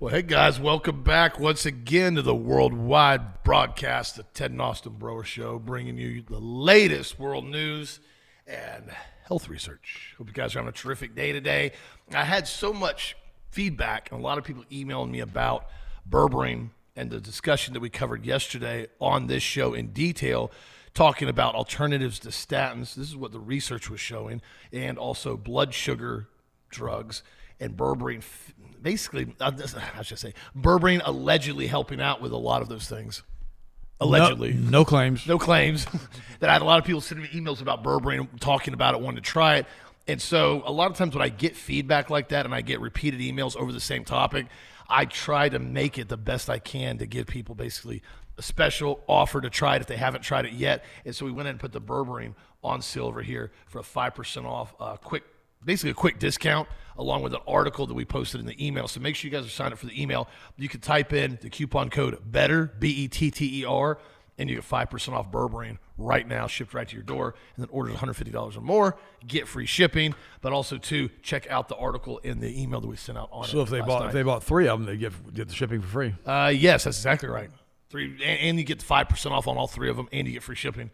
Well, hey guys, welcome back once again to the worldwide broadcast, the Ted and Austin Broer Show, bringing you the latest world news and health research. Hope you guys are having a terrific day today. I had so much feedback and a lot of people emailing me about berberine and the discussion that we covered yesterday on this show in detail, talking about alternatives to statins. This is what the research was showing, and also blood sugar drugs and berberine. Basically, I should say, berberine allegedly helping out with a lot of those things. Allegedly. No claims. No claims. That I had a lot of people sending me emails about berberine, talking about it, wanting to try it. And so a lot of times when I get feedback like that and I get repeated emails over the same topic, I try to make it the best I can to give people basically a special offer to try it if they haven't tried it yet. And so we went ahead and put the berberine on sale over here for a 5% off, basically a quick discount, along with an article that we posted in the email. So make sure you guys are signed up for the email. You can type in the coupon code BETTER, B-E-T-T-E-R, and you get 5% off berberine right now, shipped right to your door. And then orders $150 or more, get free shipping. But also, too, check out the article in the email that we sent out on it. So if they bought three of them, they get the shipping for free. Yes, that's exactly right. And you get the 5% off on all three of them, and you get free shipping.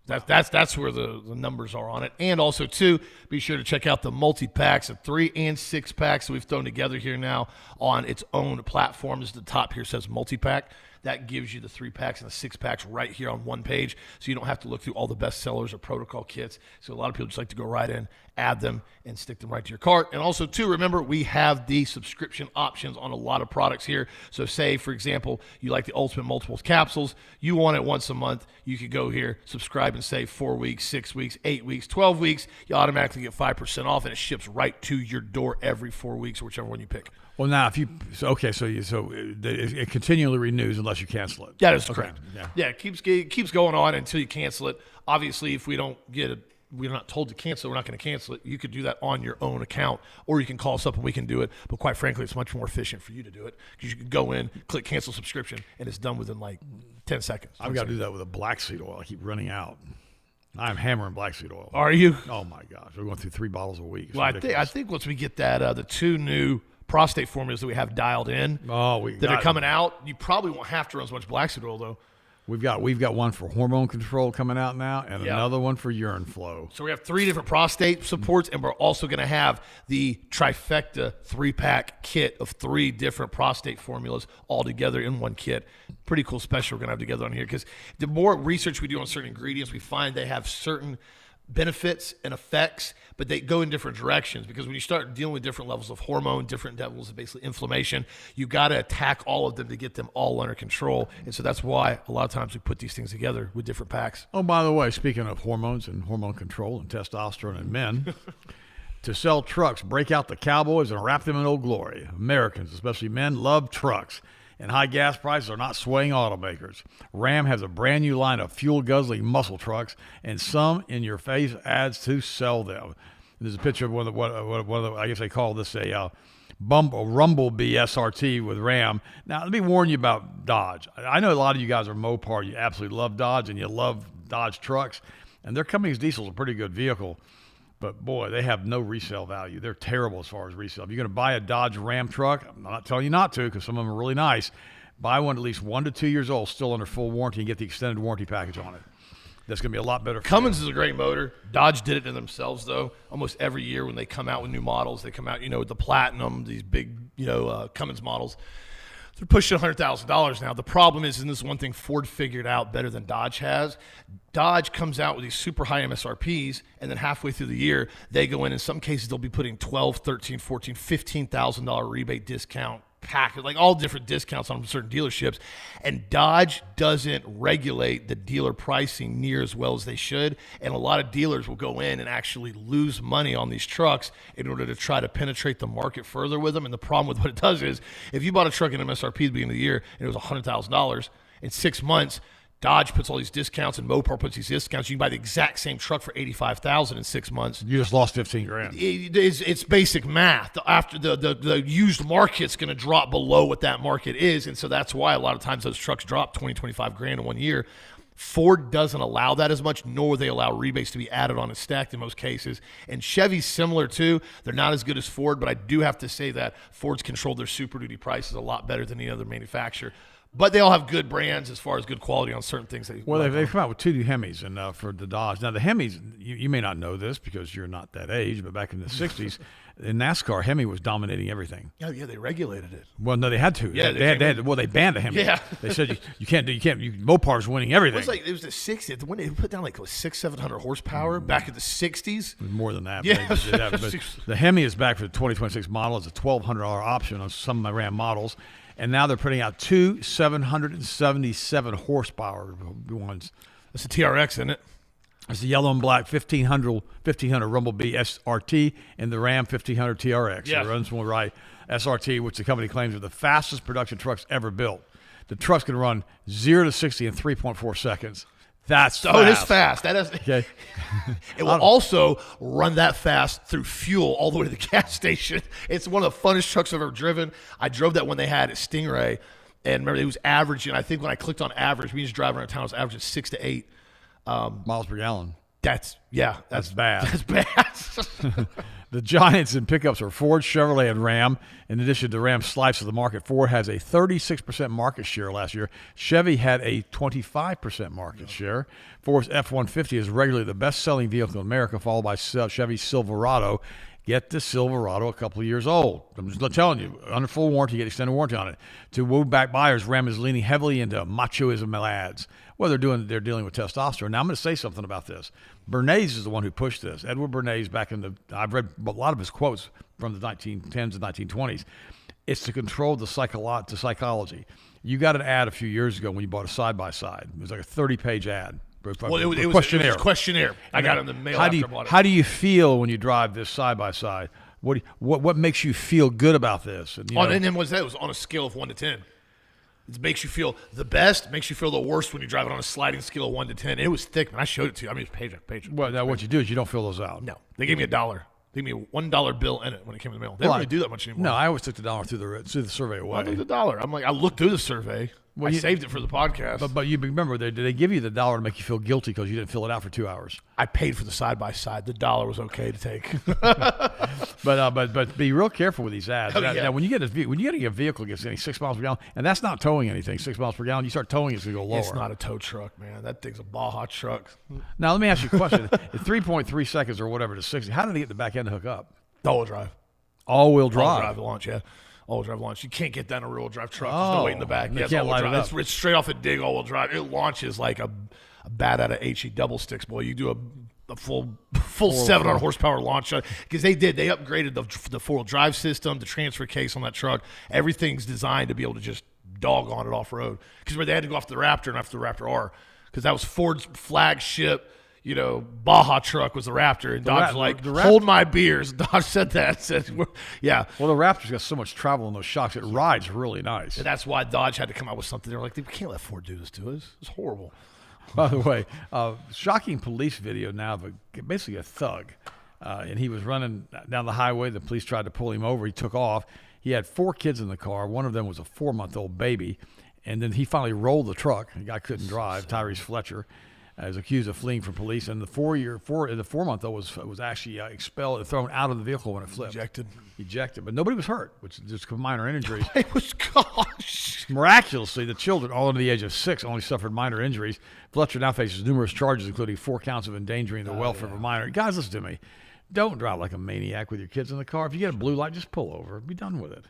That's where the numbers are on it. And also, too, be sure to check out the multi-packs, the 3 and 6 packs that we've thrown together here now on its own platform. This is the top here says multi-pack. That gives you the 3 packs and the 6 packs right here on one page, so you don't have to look through all the best sellers or protocol kits. So a lot of people just like to go right in, add them, and stick them right to your cart. And also, too, remember, we have the subscription options on a lot of products here. So say, for example, you like the Ultimate Multiples capsules. You want it once a month. You could go here, subscribe, and save 4 weeks, 6 weeks, 8 weeks, 12 weeks. You automatically get 5% off, and it ships right to your door every 4 weeks, or whichever one you pick. Well, now if you it continually renews unless you cancel it. That is correct. Yeah, it keeps going on until you cancel it. Obviously, if we don't get it, we're not told to cancel, we're not going to cancel it. You could do that on your own account, or you can call us up and we can do it. But quite frankly, it's much more efficient for you to do it because you can go in, click cancel subscription, and it's done within like 10 seconds. I've got to do that with a black seed oil. I keep running out. I'm hammering black seed oil. Are you? Oh my gosh, we're going through 3 bottles a week. It's well, I think once we get that the 2 new prostate formulas that we have dialed in that are coming out, you probably won't have to run as much black seed oil though. We've got one for hormone control coming out now, and another one for urine flow. So we have 3 different prostate supports, and we're also going to have the trifecta 3-pack kit of 3 different prostate formulas all together in one kit. Pretty cool special we're going to have together on here, because the more research we do on certain ingredients, we find they have certain benefits and effects, but they go in different directions, because when you start dealing with different levels of hormone, different levels of basically inflammation, you got to attack all of them to get them all under control. And so that's why a lot of times we put these things together with different packs. Oh, by the way, speaking of hormones and hormone control and testosterone in men, to sell trucks, break out the cowboys and wrap them in old glory. Americans, especially men, love trucks, and high gas prices are not swaying automakers. Ram has a brand new line of fuel-guzzling muscle trucks and some in-your-face ads to sell them. There's a picture of one of the I guess they call this a Rumblebee SRT with Ram. Now, let me warn you about Dodge. I know a lot of you guys are Mopar. You absolutely love Dodge, and you love Dodge trucks. And their Cummins diesel is a pretty good vehicle. But, boy, they have no resale value. They're terrible as far as resale. If you're going to buy a Dodge Ram truck, I'm not telling you not to, because some of them are really nice. Buy one at least 1 to 2 years old, still under full warranty, and get the extended warranty package on it. That's going to be a lot better for Cummins is a great motor. Dodge did it to themselves, though. Almost every year when they come out with new models, they come out, with the Platinum, these big, Cummins models. They're pushing $100,000 now. The problem is, and this is one thing Ford figured out better than Dodge has, Dodge comes out with these super high MSRPs, and then halfway through the year, they go in some cases, they'll be putting $12,000, $13,000, $14,000, $15,000 rebate discount package, like all different discounts on certain dealerships. And Dodge doesn't regulate the dealer pricing near as well as they should. And a lot of dealers will go in and actually lose money on these trucks in order to try to penetrate the market further with them. And the problem with what it does is, if you bought a truck in MSRP at the beginning of the year and it was $100,000, in 6 months, Dodge puts all these discounts and Mopar puts these discounts. You can buy the exact same truck for $85,000 in 6 months. You just lost $15,000. It's basic math. After the used market's going to drop below what that market is, and so that's why a lot of times those trucks drop $20,000, $25,000 in 1 year. Ford doesn't allow that as much, nor will they allow rebates to be added on and stacked in most cases. And Chevy's similar too. They're not as good as Ford, but I do have to say that Ford's controlled their Super Duty prices a lot better than any other manufacturer. But they all have good brands as far as good quality on certain things. They've come out with 2 new Hemis and for the Dodge. Now, the Hemis, you may not know this because you're not that age, but back in the 60s, in NASCAR, Hemi was dominating everything. Oh, yeah, they regulated it. Well, no, they had to. Yeah, they banned a Hemi. Yeah. They said you can't. Mopar's winning everything. It was the 60s. When they put down like 600-700 horsepower back in the 60s. More than that. Yeah. But the Hemi is back for the 2026 model. It's a $1,200 option on some of my Ram models. And now they're putting out 2 777 horsepower ones. That's a TRX, isn't it? It's the yellow and black 1500 Rumblebee SRT and the Ram 1500 TRX. Yeah. It runs more right. SRT, which the company claims are the fastest production trucks ever built. The truck's can run 0 to 60 in 3.4 seconds. That's fast. Oh, it is fast. That is. Okay. It will also run that fast through fuel all the way to the gas station. It's one of the funnest trucks I've ever driven. I drove that when they had at Stingray, and remember it was averaging. I think when I clicked on average, we used to drive around town. It was averaging 6 to 8 miles per gallon. That's bad. That's bad. The giants in pickups are Ford, Chevrolet, and Ram. In addition to Ram's slice of the market, Ford has a 36% market share last year. Chevy had a 25% market share. Ford's F-150 is regularly the best-selling vehicle in America, followed by Chevy's Silverado. Get the Silverado a couple of years old. I'm just telling you, under full warranty, you get extended warranty on it. To woo-back buyers, Ram is leaning heavily into machoism lads. Well, they're dealing with testosterone. Now, I'm going to say something about this. Bernays is the one who pushed this. Edward Bernays, I've read a lot of his quotes from the 1910s and 1920s. It's to control the psychology. You got an ad a few years ago when you bought a side-by-side. It was like a 30-page ad. Well, it was a questionnaire. I got it in the mail after I bought it. How do you feel when you drive this side-by-side? What makes you feel good about this? And then what's that? It was on a scale of 1 to 10. It makes you feel the best, makes you feel the worst when you drive it on a sliding scale of 1 to 10. It was thick, man. I showed it to you. I mean, it's page. Well, now what you do is you don't fill those out. No. They gave me $1. They gave me a $1 bill in it when it came in the mail. They don't really do that much anymore. No, I always took the $1 through the survey away. I took the $1. I'm like, I looked through the survey. I saved it for the podcast. But you remember, they give you the $1 to make you feel guilty because you didn't fill it out for 2 hours. I paid for the side-by-side. The $1 was okay to take. But be real careful with these ads. Yeah. Now, when you get a vehicle gets any 6 miles per gallon, and that's not towing anything, 6 miles per gallon, you start towing, it's going to go lower. It's not a tow truck, man. That thing's a Baja truck. Now, let me ask you a question. At 3.3 seconds or whatever to 60, how did they get the back end to hook up? All-wheel drive. All-wheel drive. All-wheel drive launch, yeah. All-wheel drive launch. You can't get that in a rear-wheel drive truck. There's no weight in the back. You can't light it up. It's straight off a dig all-wheel drive. It launches like a bat out of HE double sticks, boy. You do a full 700 horsepower launch because they upgraded the four-wheel drive system, the transfer case on that truck. Everything's designed to be able to just dog on it off-road because they had to go off the Raptor and after the Raptor R because that was Ford's flagship. Baja truck was the Raptor, and Dodge hold my beers. Dodge said that. Yeah. Well, the Raptor's got so much travel in those shocks; it rides really nice. And that's why Dodge had to come out with something. They were like, we can't let Ford do this to us. It's horrible. By the way, shocking police video now of basically a thug, and he was running down the highway. The police tried to pull him over. He took off. He had 4 kids in the car. One of them was a 4-month-old baby, and then he finally rolled the truck. The guy couldn't drive. Tyrese Fletcher. Is accused of fleeing from police, and the 4-month-old was actually expelled and thrown out of the vehicle when it flipped. Ejected, but nobody was hurt, which is just minor injuries. It was gosh. Miraculously, the children, all under the age of 6, only suffered minor injuries. Fletcher now faces numerous charges, including 4 counts of endangering the welfare of a minor. Guys, listen to me. Don't drive like a maniac with your kids in the car. If you get a blue light, just pull over. Be done with it.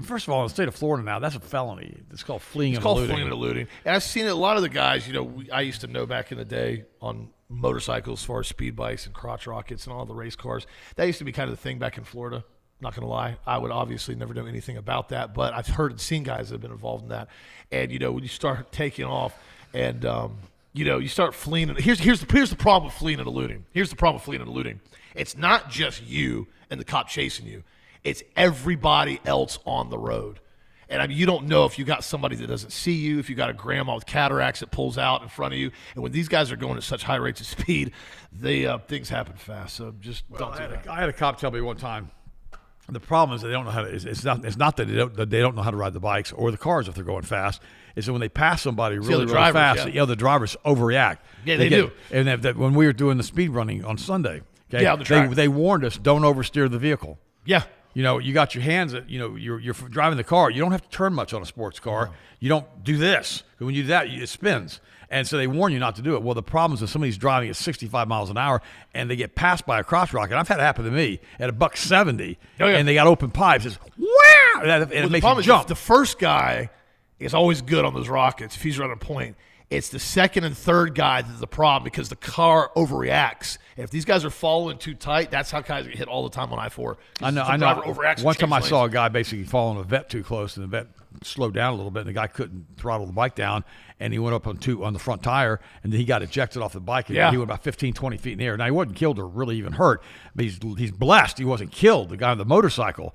First of all, in the state of Florida now, that's a felony. It's called fleeing and eluding. And I've seen a lot of the guys, I used to know back in the day on motorcycles as far as speed bikes and crotch rockets and all the race cars. That used to be kind of the thing back in Florida. Not going to lie. I would obviously never know anything about that, but I've heard and seen guys that have been involved in that. And, when you start taking off and, you start fleeing. Here's the problem with fleeing and eluding. It's not just you and the cop chasing you. It's everybody else on the road. And you don't know if you got somebody that doesn't see you, if you got a grandma with cataracts that pulls out in front of you. And when these guys are going at such high rates of speed, things happen fast. So just don't do that. I had a cop tell me one time, The problem is they don't know how to. It's not that they don't know how to ride the bikes or the cars if they're going fast. It's that when they pass somebody really fast, the drivers overreact. Yeah, they do. And when we were doing the speed running on Sunday, okay, on the track. they warned us, don't oversteer the vehicle. Yeah. You got your hands at, you're driving the car. You don't have to turn much on a sports car. No. You don't do this. When you do that, it spins. And so they warn you not to do it. Well, the problem is that somebody's driving at 65 miles an hour and they get passed by a crotch rocket. I've had it happen to me at $170, and they got open pipes. It's wow, and it makes you jump. The first guy is always good on those rockets if he's running a point. It's the second and third guy that's the problem because the car overreacts. And if these guys are following too tight, that's how guys get hit all the time on I-4. I know. One time I saw a guy basically following a vet too close, and the vet slowed down a little bit, and the guy couldn't throttle the bike down, and he went up on the front tire, and then he got ejected off the bike, and he went about 15, 20 feet in the air. Now, he wasn't killed or really even hurt, but he's blessed he wasn't killed, the guy on the motorcycle.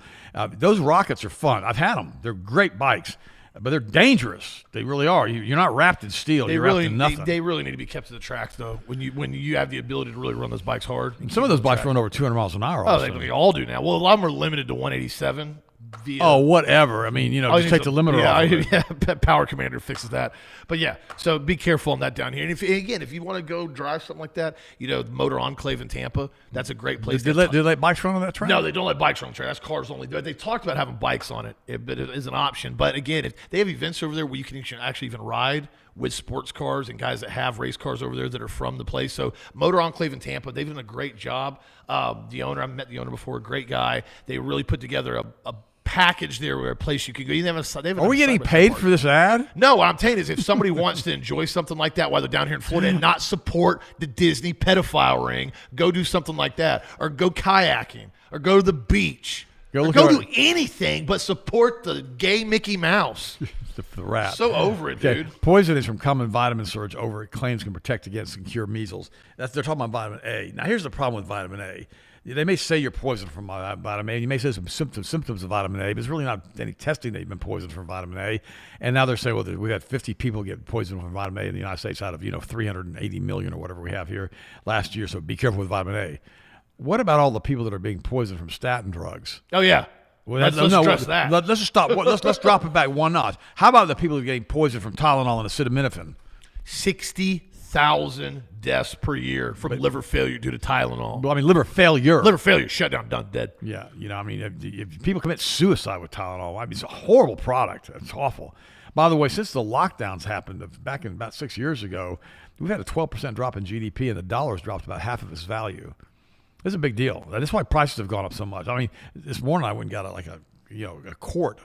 Those rockets are fun. I've had them. They're great bikes. But they're dangerous. They really are. You're not wrapped in steel. You're wrapped in nothing. They really need to be kept to the track, though. When you have the ability to really run those bikes hard. Some of those bikes run over 200 miles an hour. They all do now. Well, a lot of them are limited to 187. Whatever. I mean, just take the limiter off. Yeah, Power Commander fixes that. But yeah, so be careful on that down here. And if you want to go drive something like that, Motor Enclave in Tampa, that's a great place. Do they let bikes run on that track? No, they don't let bikes run on the track. That's cars only. They talked about having bikes on it, but it is an option. But again, if they have events over there where you can actually even ride with sports cars and guys that have race cars over there that are from the place. So Motor Enclave in Tampa, they've done a great job. The owner, I've met the owner before, great guy. They really put together a package there where a place you could go. Are we getting paid for this ad? No, what I'm saying is if somebody wants to enjoy something like that while they're down here in Florida and not support the Disney pedophile ring, go do something like that. Or go kayaking. Or go to the beach. Go do anything but support the gay Mickey Mouse. The rat. So over it, dude. Poison is from common vitamin surge over it claims can protect against and cure measles. They're talking about vitamin A. Now, here's the problem with vitamin A. They may say you're poisoned from vitamin A. You may say some symptoms of vitamin A, but it's really not any testing that you've been poisoned from vitamin A. And now they're saying, well, we've had 50 people get poisoned from vitamin A in the United States out of 380 million or whatever we have here last year. So be careful with vitamin A. What about all the people that are being poisoned from statin drugs? Oh yeah. Well, let's address that. Let's just stop. Let's drop it back one notch. How about the people who are getting poisoned from Tylenol and acetaminophen? 60,000 deaths per year from liver failure due to Tylenol. Well, I mean, liver failure. Liver failure, shut down, done, dead. Yeah, if people commit suicide with Tylenol, it's a horrible product. It's awful. By the way, since the lockdowns happened back in about 6 years ago, we've had a 12% drop in GDP, and the dollar's dropped about half of its value. It's a big deal. That's why prices have gone up so much. I mean, this morning I went and got a quart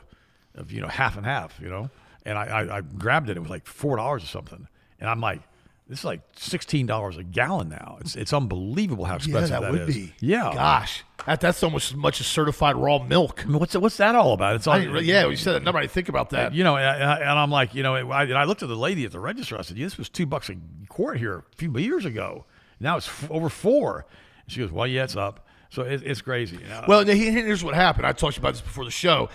of half and half, and I grabbed it. It was like $4 or something, and I'm like, this is like $16 a gallon now. It's unbelievable how expensive that would is. Be. Yeah, gosh, that's almost as much as certified raw milk. I mean, what's that all about? It's all, when you said that, nobody think about that. And I'm like, I looked at the lady at the register. I said, this was $2 a quart here a few years ago. Now it's over $4. She goes, well, yeah, it's up. So it's crazy. Well, here's what happened. I talked about this before the show.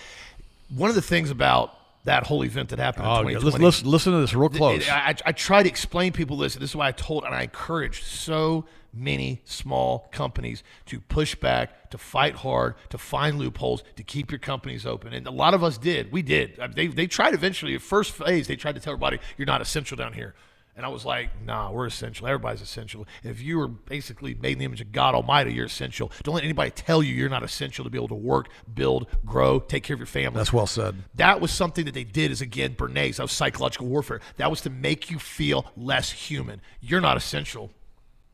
One of the things about that whole event that happened in 2020. Listen to this real close. I try to explain people this, and this is why I told, and I encourage so many small companies to push back, to fight hard, to find loopholes, to keep your companies open. And a lot of us did. We did. They tried eventually. At first phase, they tried to tell everybody, you're not essential down here. And I was like, nah, we're essential. Everybody's essential. If you were basically made in the image of God Almighty, you're essential. Don't let anybody tell you you're not essential to be able to work, build, grow, take care of your family. That's well said. That was something that they did is, again, Bernays. That was psychological warfare. That was to make you feel less human. You're not essential.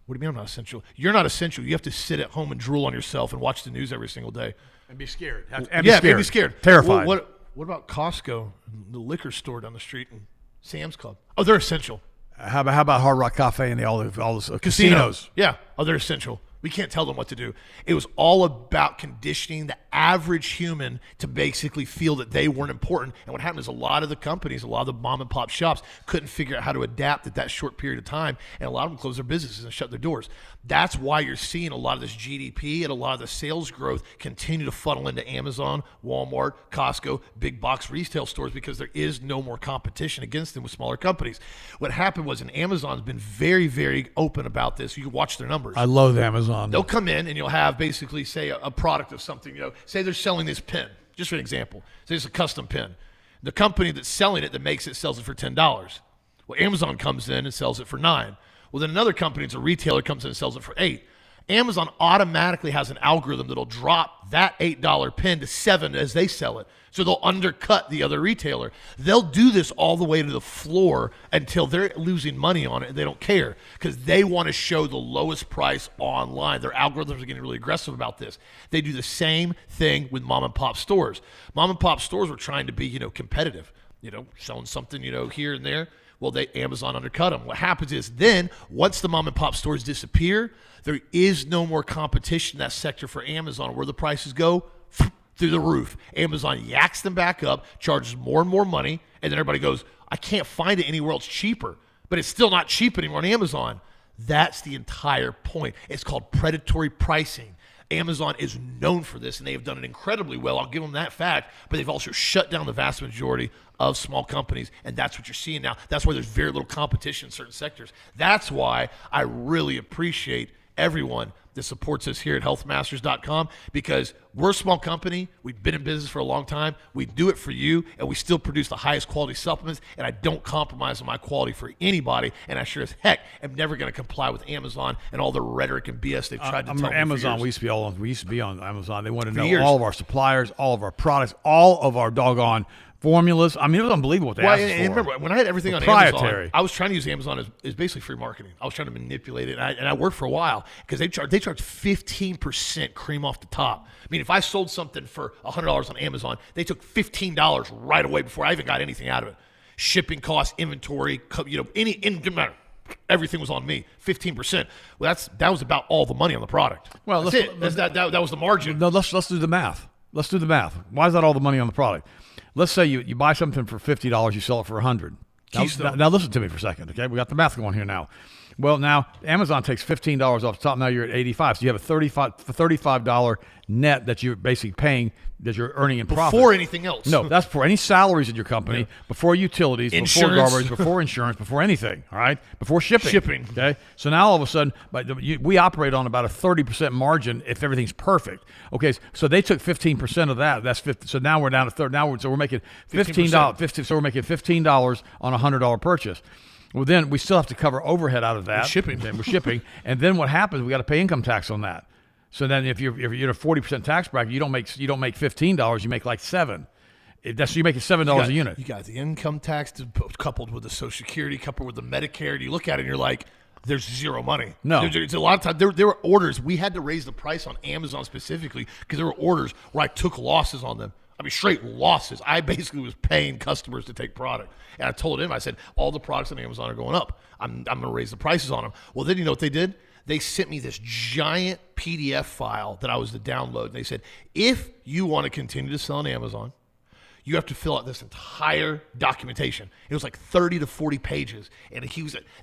What do you mean I'm not essential? You're not essential. You have to sit at home and drool on yourself and watch the news every single day. And be scared. Be scared. Terrified. What about Costco, the liquor store down the street, and Sam's Club? Oh, they're essential. How about Hard Rock Cafe and all those casinos? Yeah. Oh, they're essential. We can't tell them what to do. It was all about conditioning the average human to basically feel that they weren't important. And what happened is a lot of the companies, a lot of the mom and pop shops couldn't figure out how to adapt at that short period of time. And a lot of them closed their businesses and shut their doors. That's why you're seeing a lot of this GDP and a lot of the sales growth continue to funnel into Amazon, Walmart, Costco, big box retail stores, because there is no more competition against them with smaller companies. What happened was, and Amazon's been very, very open about this. You can watch their numbers. I love Amazon. Amazon. They'll come in and you'll have basically, say, a product of something. Say they're selling this pen, just for an example. Say it's a custom pen. The company that's selling it, that makes it, sells it for $10. Well, Amazon comes in and sells it for $9. Well, then another company, it's a retailer, comes in and sells it for $8. Amazon automatically has an algorithm that'll drop that $8 pen to $7 as they sell it. So they'll undercut the other retailer. They'll do this all the way to the floor until they're losing money on it, and they don't care because they want to show the lowest price online. Their algorithms are getting really aggressive about this. They do the same thing with mom and pop stores. Mom and pop stores were trying to be, competitive, selling something, here and there. Well, Amazon undercut them. What happens is then once the mom and pop stores disappear, there is no more competition in that sector for Amazon, where the prices go through the roof. Amazon yaks them back up, charges more and more money, and then everybody goes, I can't find it anywhere else cheaper. But it's still not cheap anymore on Amazon. That's the entire point. It's called predatory pricing. Amazon is known for this, and they have done it incredibly well. I'll give them that fact, but they've also shut down the vast majority of small companies, and that's what you're seeing now. That's why there's very little competition in certain sectors. That's why I really appreciate everyone that supports us here at healthmasters.com, because we're a small company. We've been in business for a long time. We do it for you, and we still produce the highest quality supplements, and I don't compromise on my quality for anybody, and I sure as heck am never going to comply with Amazon and all the rhetoric and BS they've tried to tell me Amazon, for years. we used to be on Amazon. They wanted to know years. all of our suppliers, all of our products, all of our doggone formulas. I mean, it was unbelievable what they asked and for. remember, when I had everything on Amazon, I was trying to use Amazon as basically free marketing. I was trying to manipulate it, and I worked for a while because they charge 15% cream off the top. I mean, if I sold something for $100 on Amazon, they took $15 right away before I even got anything out of it. Shipping costs, inventory, didn't matter. Everything was on me. 15%. Well, that was about all the money on the product. Well, that was the margin. No, let's do the math. Let's do the math. Why is that all the money on the product? Let's say you buy something for $50, you sell it for $100. Now listen to me for a second, okay? We got the math going here now. Well, now Amazon takes $15 off the top. Now you're at $85. So you have a $35 net that you're basically paying, that you're earning in profit. Before anything else. No, that's before any salaries in your company, before utilities, insurance. Before garbage, before insurance, before anything, all right? Before shipping. Okay? So now all of a sudden, we operate on about a 30% margin if everything's perfect. Okay, so they took 15% of that. That's 50. So now we're down to 30. So we're making $15. So we're making $15 on a $100 purchase. Well, then we still have to cover overhead out of that. We're shipping. And then what happens? We got to pay income tax on that. So then if you're in a 40% tax bracket, you don't make $15. You make like $7. So you make it $7 a unit. You got the income tax coupled with the Social Security, coupled with the Medicare. And you look at it and you're like, there's zero money. No. There's a lot of times. There were orders. We had to raise the price on Amazon specifically because there were orders where I took losses on them. I mean, straight losses. I basically was paying customers to take product. And I told him, I said, all the products on Amazon are going up. I'm going to raise the prices on them. Well, then you know what they did? They sent me this giant PDF file that I was to download. And they said, if you want to continue to sell on Amazon, you have to fill out this entire documentation. It was like 30 to 40 pages. And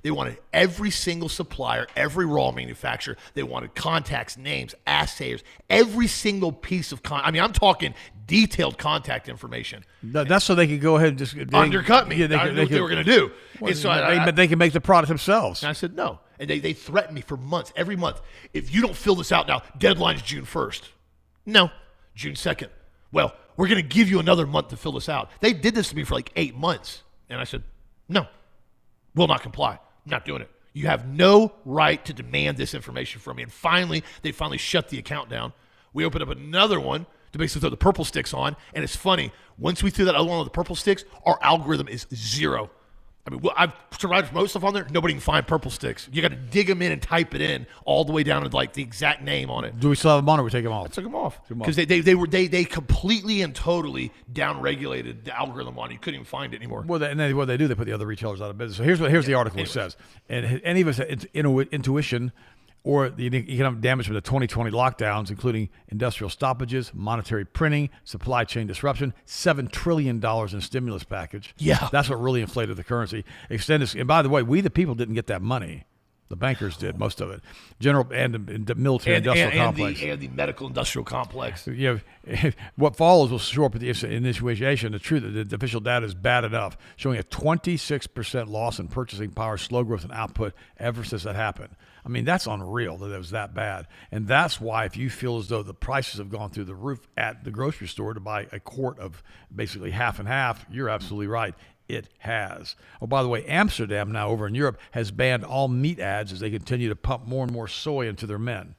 they wanted every single supplier, every raw manufacturer. They wanted contacts, names, assayers, every single piece of I'm talking detailed contact information. That's so they could go ahead and just undercut me. Yeah, I knew what they were going to do. Well, and so they can make the product themselves. And I said, no. And they threatened me for months, every month. If you don't fill this out now, deadline's June 1st. No, June 2nd. Well, we're going to give you another month to fill this out. They did this to me for like 8 months. And I said, no, will not comply. I'm not doing it. You have no right to demand this information from me. And finally, they shut the account down. We opened up another one to basically throw the purple sticks on. And it's funny, once we threw that other one with the purple sticks, our algorithm is 0. I mean, I've tried to promote stuff on there. Nobody can find purple sticks. You got to dig them in and type it in all the way down to like the exact name on it. Do we still have them on, or we take them off? I took them off because they completely and totally down-regulated the algorithm on it. You couldn't even find it anymore. Well, and then what they do, they put the other retailers out of business. So here's the article. It says, and any of us intuition or the economic damage from the 2020 lockdowns, including industrial stoppages, monetary printing, supply chain disruption, $7 trillion in stimulus package. Yeah. That's what really inflated the currency. And by the way, we the people didn't get that money. The bankers did most of it. General and the military industrial complex. And the medical industrial complex. You know, what follows will show up in this initiation. The truth that the official data is bad enough, showing a 26% loss in purchasing power, slow growth in output ever since that happened. I mean, that's unreal that it was that bad. And that's why if you feel as though the prices have gone through the roof at the grocery store to buy a quart of basically half and half, you're absolutely right. It has. Oh, by the way, Amsterdam now over in Europe has banned all meat ads as they continue to pump more and more soy into their men.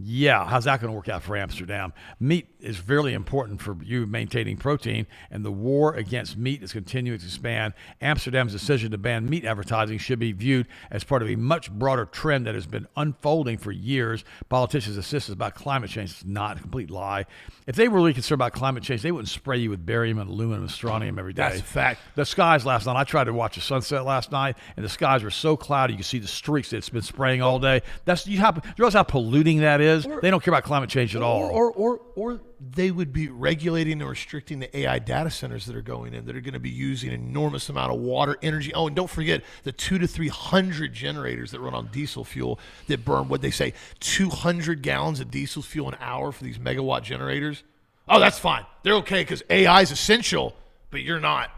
Yeah, how's that going to work out for Amsterdam? Meat is very important for you maintaining protein, and the war against meat is continuing to expand. Amsterdam's decision to ban meat advertising should be viewed as part of a much broader trend that has been unfolding for years. Politicians insist about climate change. It's not a complete lie. If they were really concerned about climate change, they wouldn't spray you with barium and aluminum and strontium every day. That's a fact. The skies last night, I tried to watch the sunset last night, and the skies were so cloudy you could see the streaks that it's been spraying all day. You realize how polluting that is? They don't care about climate change at all. Or they would be regulating and restricting the AI data centers that are going in, that are going to be using an enormous amount of water, energy. Oh, and don't forget the 200 to 300 generators that run on diesel fuel that burn, what they say, 200 gallons of diesel fuel an hour for these megawatt generators. Oh, that's fine. They're okay because AI is essential, but you're not.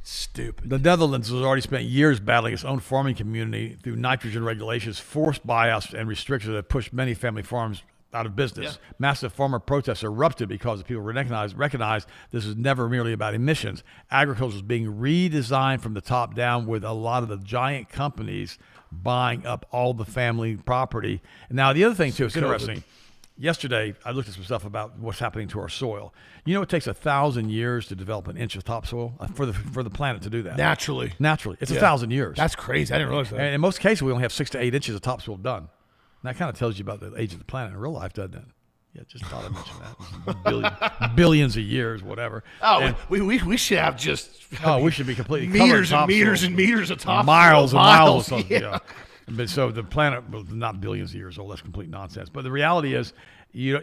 Stupid. The Netherlands has already spent years battling its own farming community through nitrogen regulations, forced buyouts, and restrictions that pushed many family farms out of business. Yeah. Massive farmer protests erupted because the people recognize this is never merely about emissions. Agriculture is being redesigned from the top down, with a lot of the giant companies buying up all the family property. And now the other thing too, it's interesting. Yesterday, I looked at some stuff about what's happening to our soil. You know, it takes 1,000 years to develop an inch of topsoil for the planet to do that. Naturally, it's 1,000 years. That's crazy. I didn't realize that. And in most cases, we only have 6 to 8 inches of topsoil done. And that kind of tells you about the age of the planet in real life, doesn't it? Yeah, just thought I'd mention that. Billions of years, whatever. Oh, and we should have just. Oh, we should be completely meters covered and meters and meters of topsoil. Miles and miles. Of Yeah. Yeah. But so the planet, well, not billions of years old. That's complete nonsense. But the reality is, you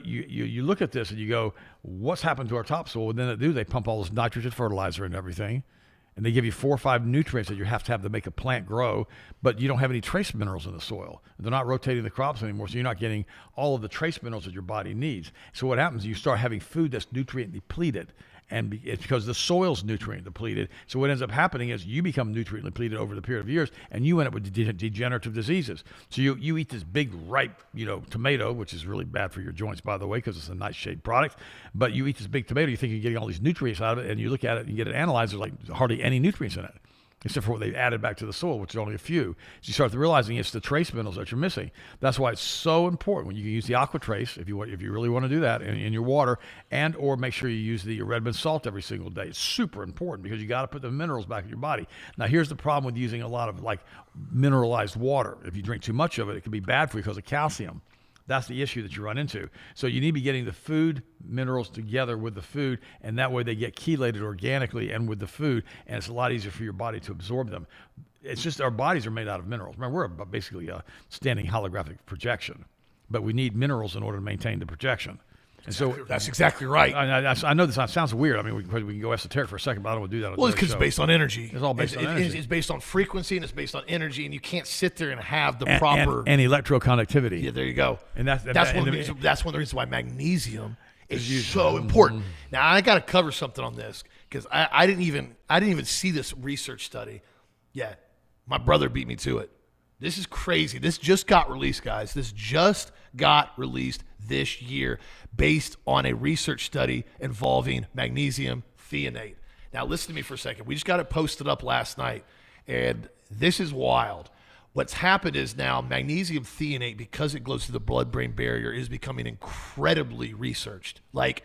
look at this and you go, what's happened to our topsoil? And then they pump all this nitrogen fertilizer and everything. And they give you 4 or 5 nutrients that you have to make a plant grow, but you don't have any trace minerals in the soil. They're not rotating the crops anymore, so you're not getting all of the trace minerals that your body needs. So what happens is you start having food that's nutrient depleted, and it's because the soil's nutrient depleted. So what ends up happening is you become nutrient depleted over the period of years, and you end up with degenerative diseases. So you eat this big ripe, tomato, which is really bad for your joints, by the way, because it's a nice shade product. But you eat this big tomato, you think you're getting all these nutrients out of it, and you look at it and you get it analyzed. There's like hardly any nutrients in it, except for what they've added back to the soil, which is only a few. So you start realizing it's the trace minerals that you're missing. That's why it's so important when you can use the AquaTrace, if you really want to do that in your water, and or make sure you use the Redmond salt every single day. It's super important because you got to put the minerals back in your body. Now, here's the problem with using a lot of mineralized water. If you drink too much of it, it can be bad for you because of calcium. That's the issue that you run into. So you need to be getting the food minerals together with the food, and that way they get chelated organically and with the food, and it's a lot easier for your body to absorb them. It's just our bodies are made out of minerals. Remember, we're basically a standing holographic projection, but we need minerals in order to maintain the projection. And so that's exactly right. I know this sounds weird. I mean, we can go esoteric for a second, but I don't want to do that. Well, it's because it's based on energy. It's all based on energy. It's based on frequency, and it's based on energy, and you can't sit there and have the proper... And electroconductivity. Yeah, there you go. And that's one of the reasons why magnesium is so important. Now, I got to cover something on this, because I didn't even see this research study yet. My brother beat me to it. This is crazy. This just got released, guys. This just got released this year based on a research study involving magnesium threonate. Now, listen to me for a second. We just got it posted up last night, and this is wild. What's happened is now magnesium threonate, because it goes through the blood-brain barrier, is becoming incredibly researched. Like,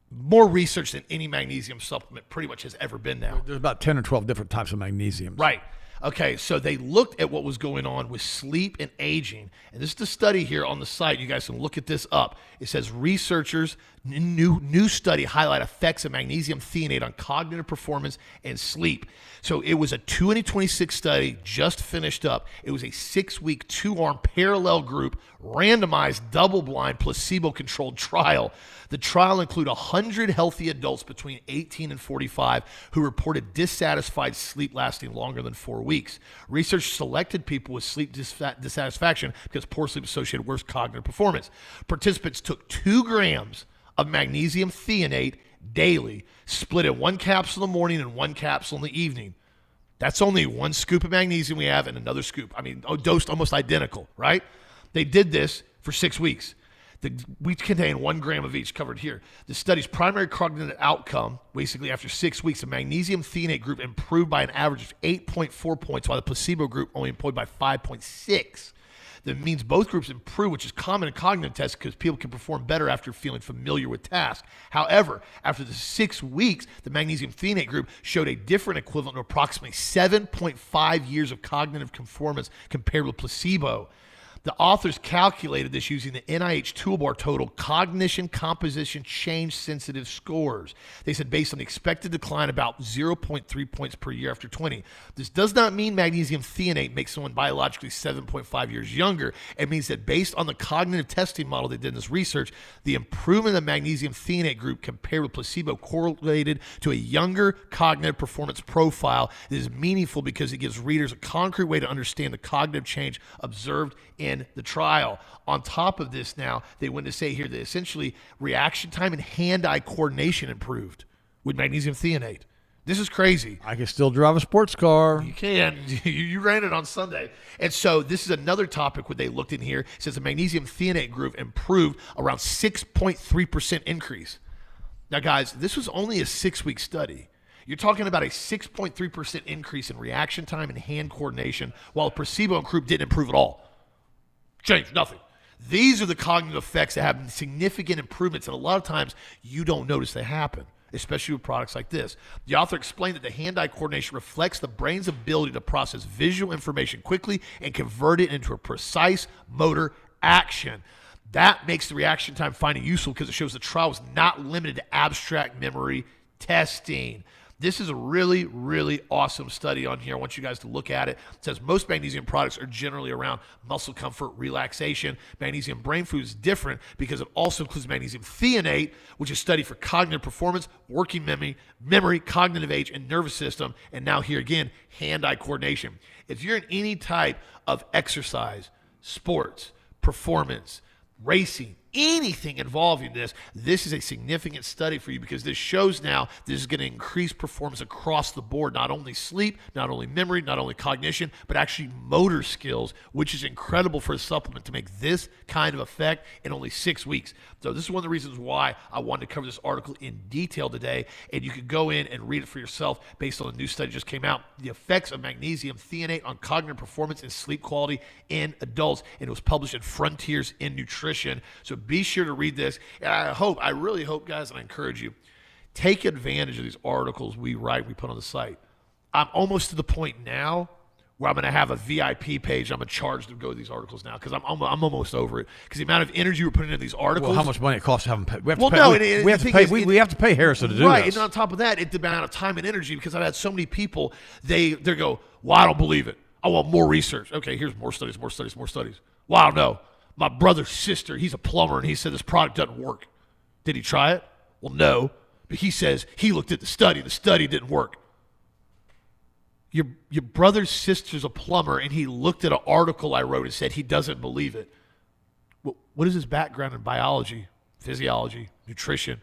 more research than any magnesium supplement pretty much has ever been now. There's about 10 or 12 different types of magnesium. Right. Okay, so they looked at what was going on with sleep and aging. And this is the study here on the site. You guys can look at this up. It says researchers, new study highlight effects of magnesium threonate on cognitive performance and sleep. So it was a 2026 study just finished up. It was a 6-week, 2-arm parallel group, randomized, double-blind, placebo-controlled trial. The trial included 100 healthy adults between 18 and 45 who reported dissatisfied sleep lasting longer than 4 weeks. weeks. Research selected people with sleep dissatisfaction because poor sleep associated with worse cognitive performance. Participants took 2 grams of magnesium threonate daily, split in 1 capsule in the morning and 1 capsule in the evening. That's only 1 scoop of magnesium we have and another scoop. I mean, dosed almost identical, right? They did this for 6 weeks. We contain 1 gram of each, covered here. The study's primary cognitive outcome, basically after 6 weeks, the magnesium threonate group improved by an average of 8.4 points, while the placebo group only improved by 5.6. That means both groups improve, which is common in cognitive tests because people can perform better after feeling familiar with tasks. However, after the 6 weeks, the magnesium threonate group showed a different equivalent of approximately 7.5 years of cognitive performance compared with placebo. The authors calculated this using the NIH Toolbar Total Cognition Composition Change Sensitive Scores. They said based on the expected decline about 0.3 points per year after 20. This does not mean magnesium threonate makes someone biologically 7.5 years younger. It means that based on the cognitive testing model they did in this research, the improvement of the magnesium threonate group compared with placebo correlated to a younger cognitive performance profile that is meaningful because it gives readers a concrete way to understand the cognitive change observed in the trial. On top of this now, they went to say here that essentially reaction time and hand-eye coordination improved with magnesium threonate. This is crazy. I can still drive a sports car. You can. You ran it on Sunday. And so this is another topic what they looked in here. It says the magnesium threonate group improved around 6.3% increase. Now, guys, this was only a 6-week study. You're talking about a 6.3% increase in reaction time and hand coordination, while the placebo group didn't improve at all. Change, nothing. These are the cognitive effects that have significant improvements, and a lot of times you don't notice they happen, especially with products like this. The author explained that the hand-eye coordination reflects the brain's ability to process visual information quickly and convert it into a precise motor action. That makes the reaction time finding useful because it shows the trial was not limited to abstract memory testing. This is a really, really awesome study on here. I want you guys to look at it. It says most magnesium products are generally around muscle comfort, relaxation. Magnesium brain food is different because it also includes magnesium threonate, which is studied for cognitive performance, working memory, cognitive age, and nervous system. And now here again, hand-eye coordination. If you're in any type of exercise, sports, performance, racing, anything involving this is a significant study for you because this shows now this is going to increase performance across the board, not only sleep, not only memory, not only cognition, but actually motor skills, which is incredible for a supplement to make this kind of effect in only 6 weeks. So this is one of the reasons why I wanted to cover this article in detail today, and you can go in and read it for yourself based on the new study just came out, the effects of magnesium threonate on cognitive performance and sleep quality in adults, and it was published in Frontiers in Nutrition. So be sure to read this. And I really hope, guys, and I encourage you, take advantage of these articles we put on the site. I'm almost to the point now where I'm going to have a VIP page. I'm going to charge to go to these articles now because I'm almost over it. Because the amount of energy we're putting into these articles. Well, how much money it costs to have them pay? We have to pay Harrison to do right, this. And on top of that, it's the amount of time and energy because I've had so many people, they go, well, I don't believe it. I want more research. Okay, here's more studies. Well, I don't know. My brother's sister, he's a plumber, and he said this product doesn't work. Did he try it? Well, no. But he says he looked at the study. The study didn't work. Your brother's sister's a plumber, and he looked at an article I wrote and said he doesn't believe it. Well, what is his background in biology, physiology, nutrition,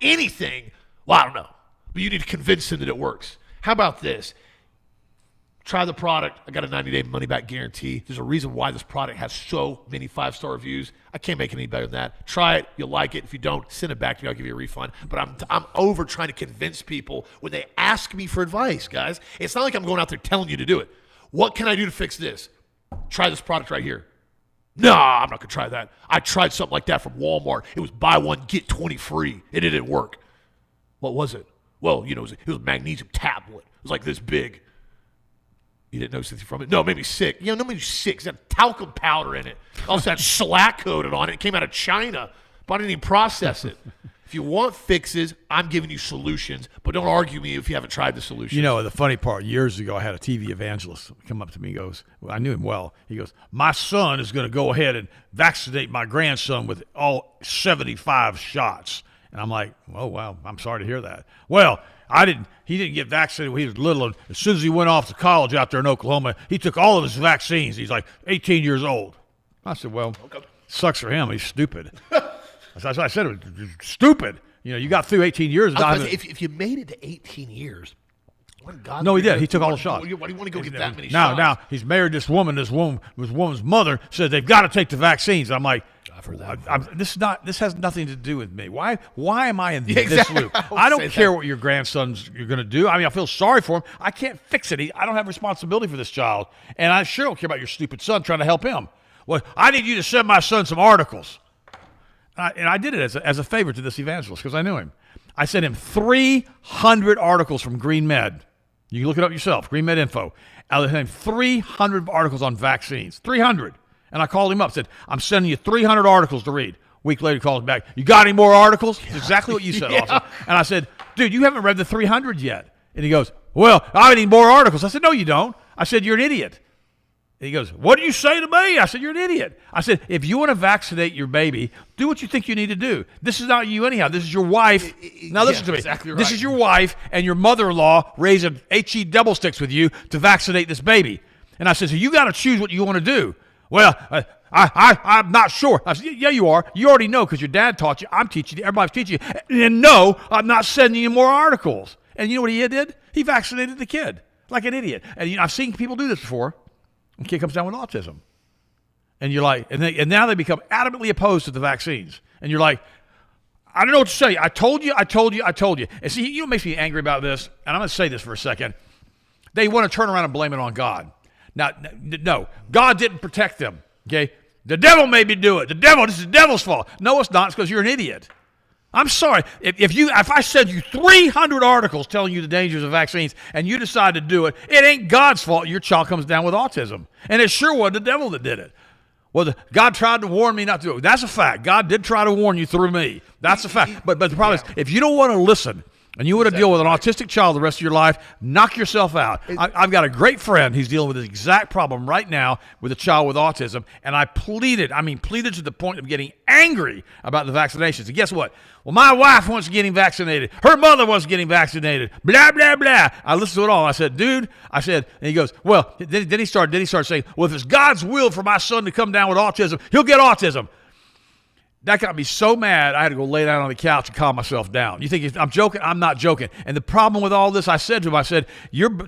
anything? Well, I don't know. But you need to convince him that it works. How about this? Try the product. I got a 90-day money-back guarantee. There's a reason why this product has so many 5-star reviews. I can't make it any better than that. Try it. You'll like it. If you don't, send it back to me. I'll give you a refund. But I'm over trying to convince people when they ask me for advice, guys. It's not like I'm going out there telling you to do it. What can I do to fix this? Try this product right here. No, I'm not going to try that. I tried something like that from Walmart. It was buy one, get 20 free. It didn't work. What was it? Well, it was a magnesium tablet. It was like this big. You didn't notice anything from it? No, it made me sick. No, it made me sick. It's got talcum powder in it. Also had shellac coated on it. It came out of China, but I didn't even process it. If you want fixes, I'm giving you solutions, but don't argue me if you haven't tried the solution. The funny part, years ago, I had a TV evangelist come up to me and goes, I knew him well. He goes, my son is going to go ahead and vaccinate my grandson with all 75 shots. And I'm like, oh, wow, I'm sorry to hear that. Well, he didn't get vaccinated when he was little. And as soon as he went off to college out there in Oklahoma, he took all of his vaccines. He's like 18 years old. I said, well, sucks for him. He's stupid. I said it was stupid. You got through 18 years. If you made it to 18 years, God, no, he did. He took all the shots. Why do you want to go get that many shots? Now he's married this woman. This woman's mother says they've got to take the vaccines. I'm like, I've heard that. This has nothing to do with me. Why am I in this loop? I don't care what your grandson's you're going to do. I mean, I feel sorry for him. I can't fix it. I don't have responsibility for this child, and I sure don't care about your stupid son trying to help him. Well, I need you to send my son some articles, and I did it as a favor to this evangelist because I knew him. I sent him 300 articles from Green Med. You can look it up yourself, Green Med Info. I sent him 300 articles on vaccines, 300. And I called him up, said, I'm sending you 300 articles to read. A week later, he calls me back. You got any more articles? That's exactly what you said, Austin. And I said, dude, you haven't read the 300 yet. And he goes, well, I need more articles. I said, no, you don't. I said, you're an idiot. And he goes, what do you say to me? I said, you're an idiot. I said, if you want to vaccinate your baby, do what you think you need to do. This is not you anyhow. This is your wife. Now listen to me. Exactly right. This is your wife and your mother-in-law raising HE double sticks with you to vaccinate this baby. And I said, so you got to choose what you want to do. Well, I'm not sure. I said, yeah, you are. You already know because your dad taught you. I'm teaching you. Everybody's teaching you. And no, I'm not sending you more articles. And you know what he did? He vaccinated the kid like an idiot. And I've seen people do this before. The kid comes down with autism. And you're like, and now they become adamantly opposed to the vaccines. And you're like, I don't know what to say. I told you. And see, you know what makes me angry about this? And I'm going to say this for a second. They want to turn around and blame it on God. Now, no, God didn't protect them, okay? The devil made me do it. This is the devil's fault. No, it's not. It's because you're an idiot. I'm sorry. If I send you 300 articles telling you the dangers of vaccines and you decide to do it, it ain't God's fault your child comes down with autism. And it sure wasn't the devil that did it. Well, God tried to warn me not to do it. That's a fact. God did try to warn you through me. That's a fact. But the problem is, if you don't want to listen, and you want to deal with an autistic child the rest of your life, knock yourself out. I've got a great friend. He's dealing with this exact problem right now with a child with autism. And I pleaded to the point of getting angry about the vaccinations. And guess what? Well, my wife wants getting vaccinated. Her mother wants getting vaccinated. Blah, blah, blah. I listened to it all. I said, dude, and he goes, well, then he started saying, well, if it's God's will for my son to come down with autism, he'll get autism. That got me so mad, I had to go lay down on the couch and calm myself down. You think I'm joking? I'm not joking. And the problem with all this, I said to him,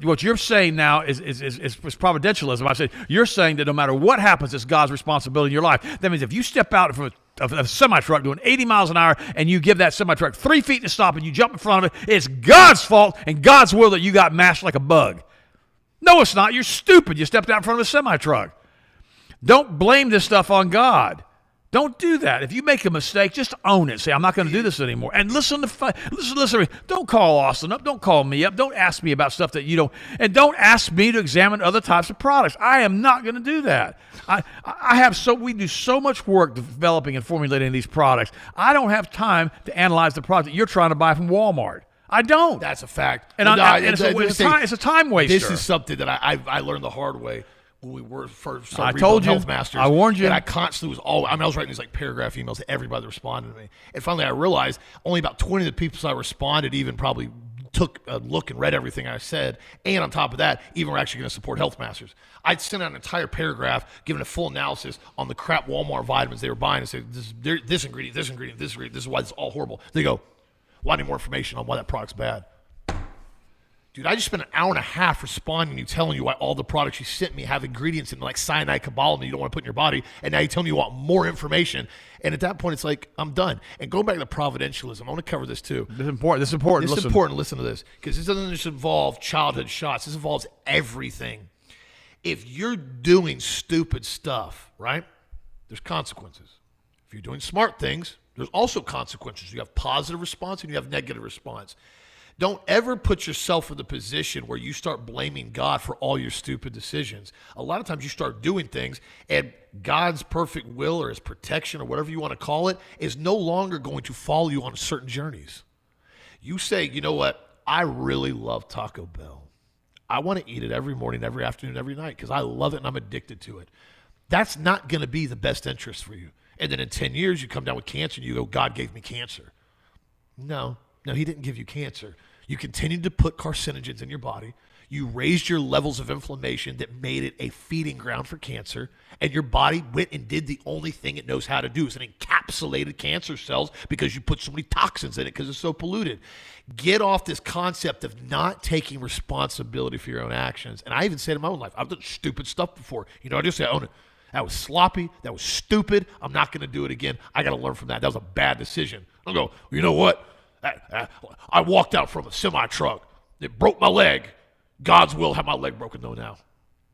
what you're saying now is providentialism. I said, you're saying that no matter what happens, it's God's responsibility in your life. That means if you step out from a semi-truck doing 80 miles an hour and you give that semi-truck 3 feet to stop and you jump in front of it, it's God's fault and God's will that you got mashed like a bug. No, it's not. You're stupid. You stepped out in front of a semi-truck. Don't blame this stuff on God. Don't do that. If you make a mistake, just own it. Say, I'm not going to do this anymore. And listen to me. Don't call Austin up. Don't call me up. Don't ask me about stuff that you don't. And don't ask me to examine other types of products. I am not going to do that. We do so much work developing and formulating these products. I don't have time to analyze the product that you're trying to buy from Walmart. I don't. That's a fact. And it's a time waster. This is something that I learned the hard way. When we were first started told you. Health Masters. I warned you. And I constantly I was writing these like paragraph emails to everybody that responded to me. And finally I realized only about 20 of the people I responded even probably took a look and read everything I said. And on top of that, even were actually going to support Health Masters. I'd sent out an entire paragraph giving a full analysis on the crap Walmart vitamins they were buying and say, this ingredient, this is why it's all horrible. They go, well, I need more information on why that product's bad. Dude, I just spent an hour and a half responding to you, telling you why all the products you sent me have ingredients in like cyanide, cobalamin you don't want to put in your body, and now you're telling me you want more information. And at that point, it's like, I'm done. And going back to providentialism, I want to cover this too. This is important. Listen to this, because this doesn't just involve childhood shots. This involves everything. If you're doing stupid stuff, right, there's consequences. If you're doing smart things, there's also consequences. You have positive response and you have negative response. Don't ever put yourself in the position where you start blaming God for all your stupid decisions. A lot of times you start doing things and God's perfect will or his protection or whatever you want to call it is no longer going to follow you on certain journeys. You say, you know what? I really love Taco Bell. I want to eat it every morning, every afternoon, every night because I love it and I'm addicted to it. That's not going to be the best interest for you. And then in 10 years, you come down with cancer and you go, God gave me cancer. No, he didn't give you cancer. You continued to put carcinogens in your body. You raised your levels of inflammation that made it a feeding ground for cancer, and your body went and did the only thing it knows how to do, is it encapsulated cancer cells because you put so many toxins in it because it's so polluted. Get off this concept of not taking responsibility for your own actions. And I even said in my own life, I've done stupid stuff before. I just say, I own it. That was sloppy. That was stupid. I'm not going to do it again. I got to learn from that. That was a bad decision. I'll go, you know what? I walked out from a semi-truck. It broke my leg. God's will have my leg broken though now.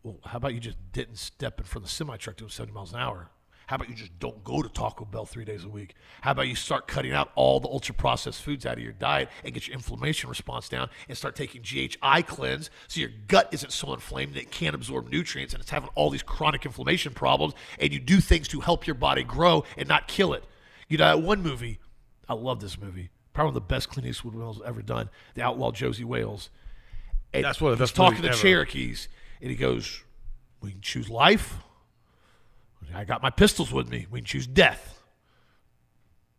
Well, how about you just didn't step in front of the semi-truck doing 70 miles an hour? How about you just don't go to Taco Bell 3 days a week? How about you start cutting out all the ultra-processed foods out of your diet and get your inflammation response down and start taking GHI cleanse so your gut isn't so inflamed that it can't absorb nutrients and it's having all these chronic inflammation problems, and you do things to help your body grow and not kill it. That one movie, I love this movie, probably one of the best Clint Eastwood films ever done, The Outlaw Josie Wales. And that's one of the best he's talking to movies ever. Cherokees, and he goes, we can choose life. I got my pistols with me. We can choose death.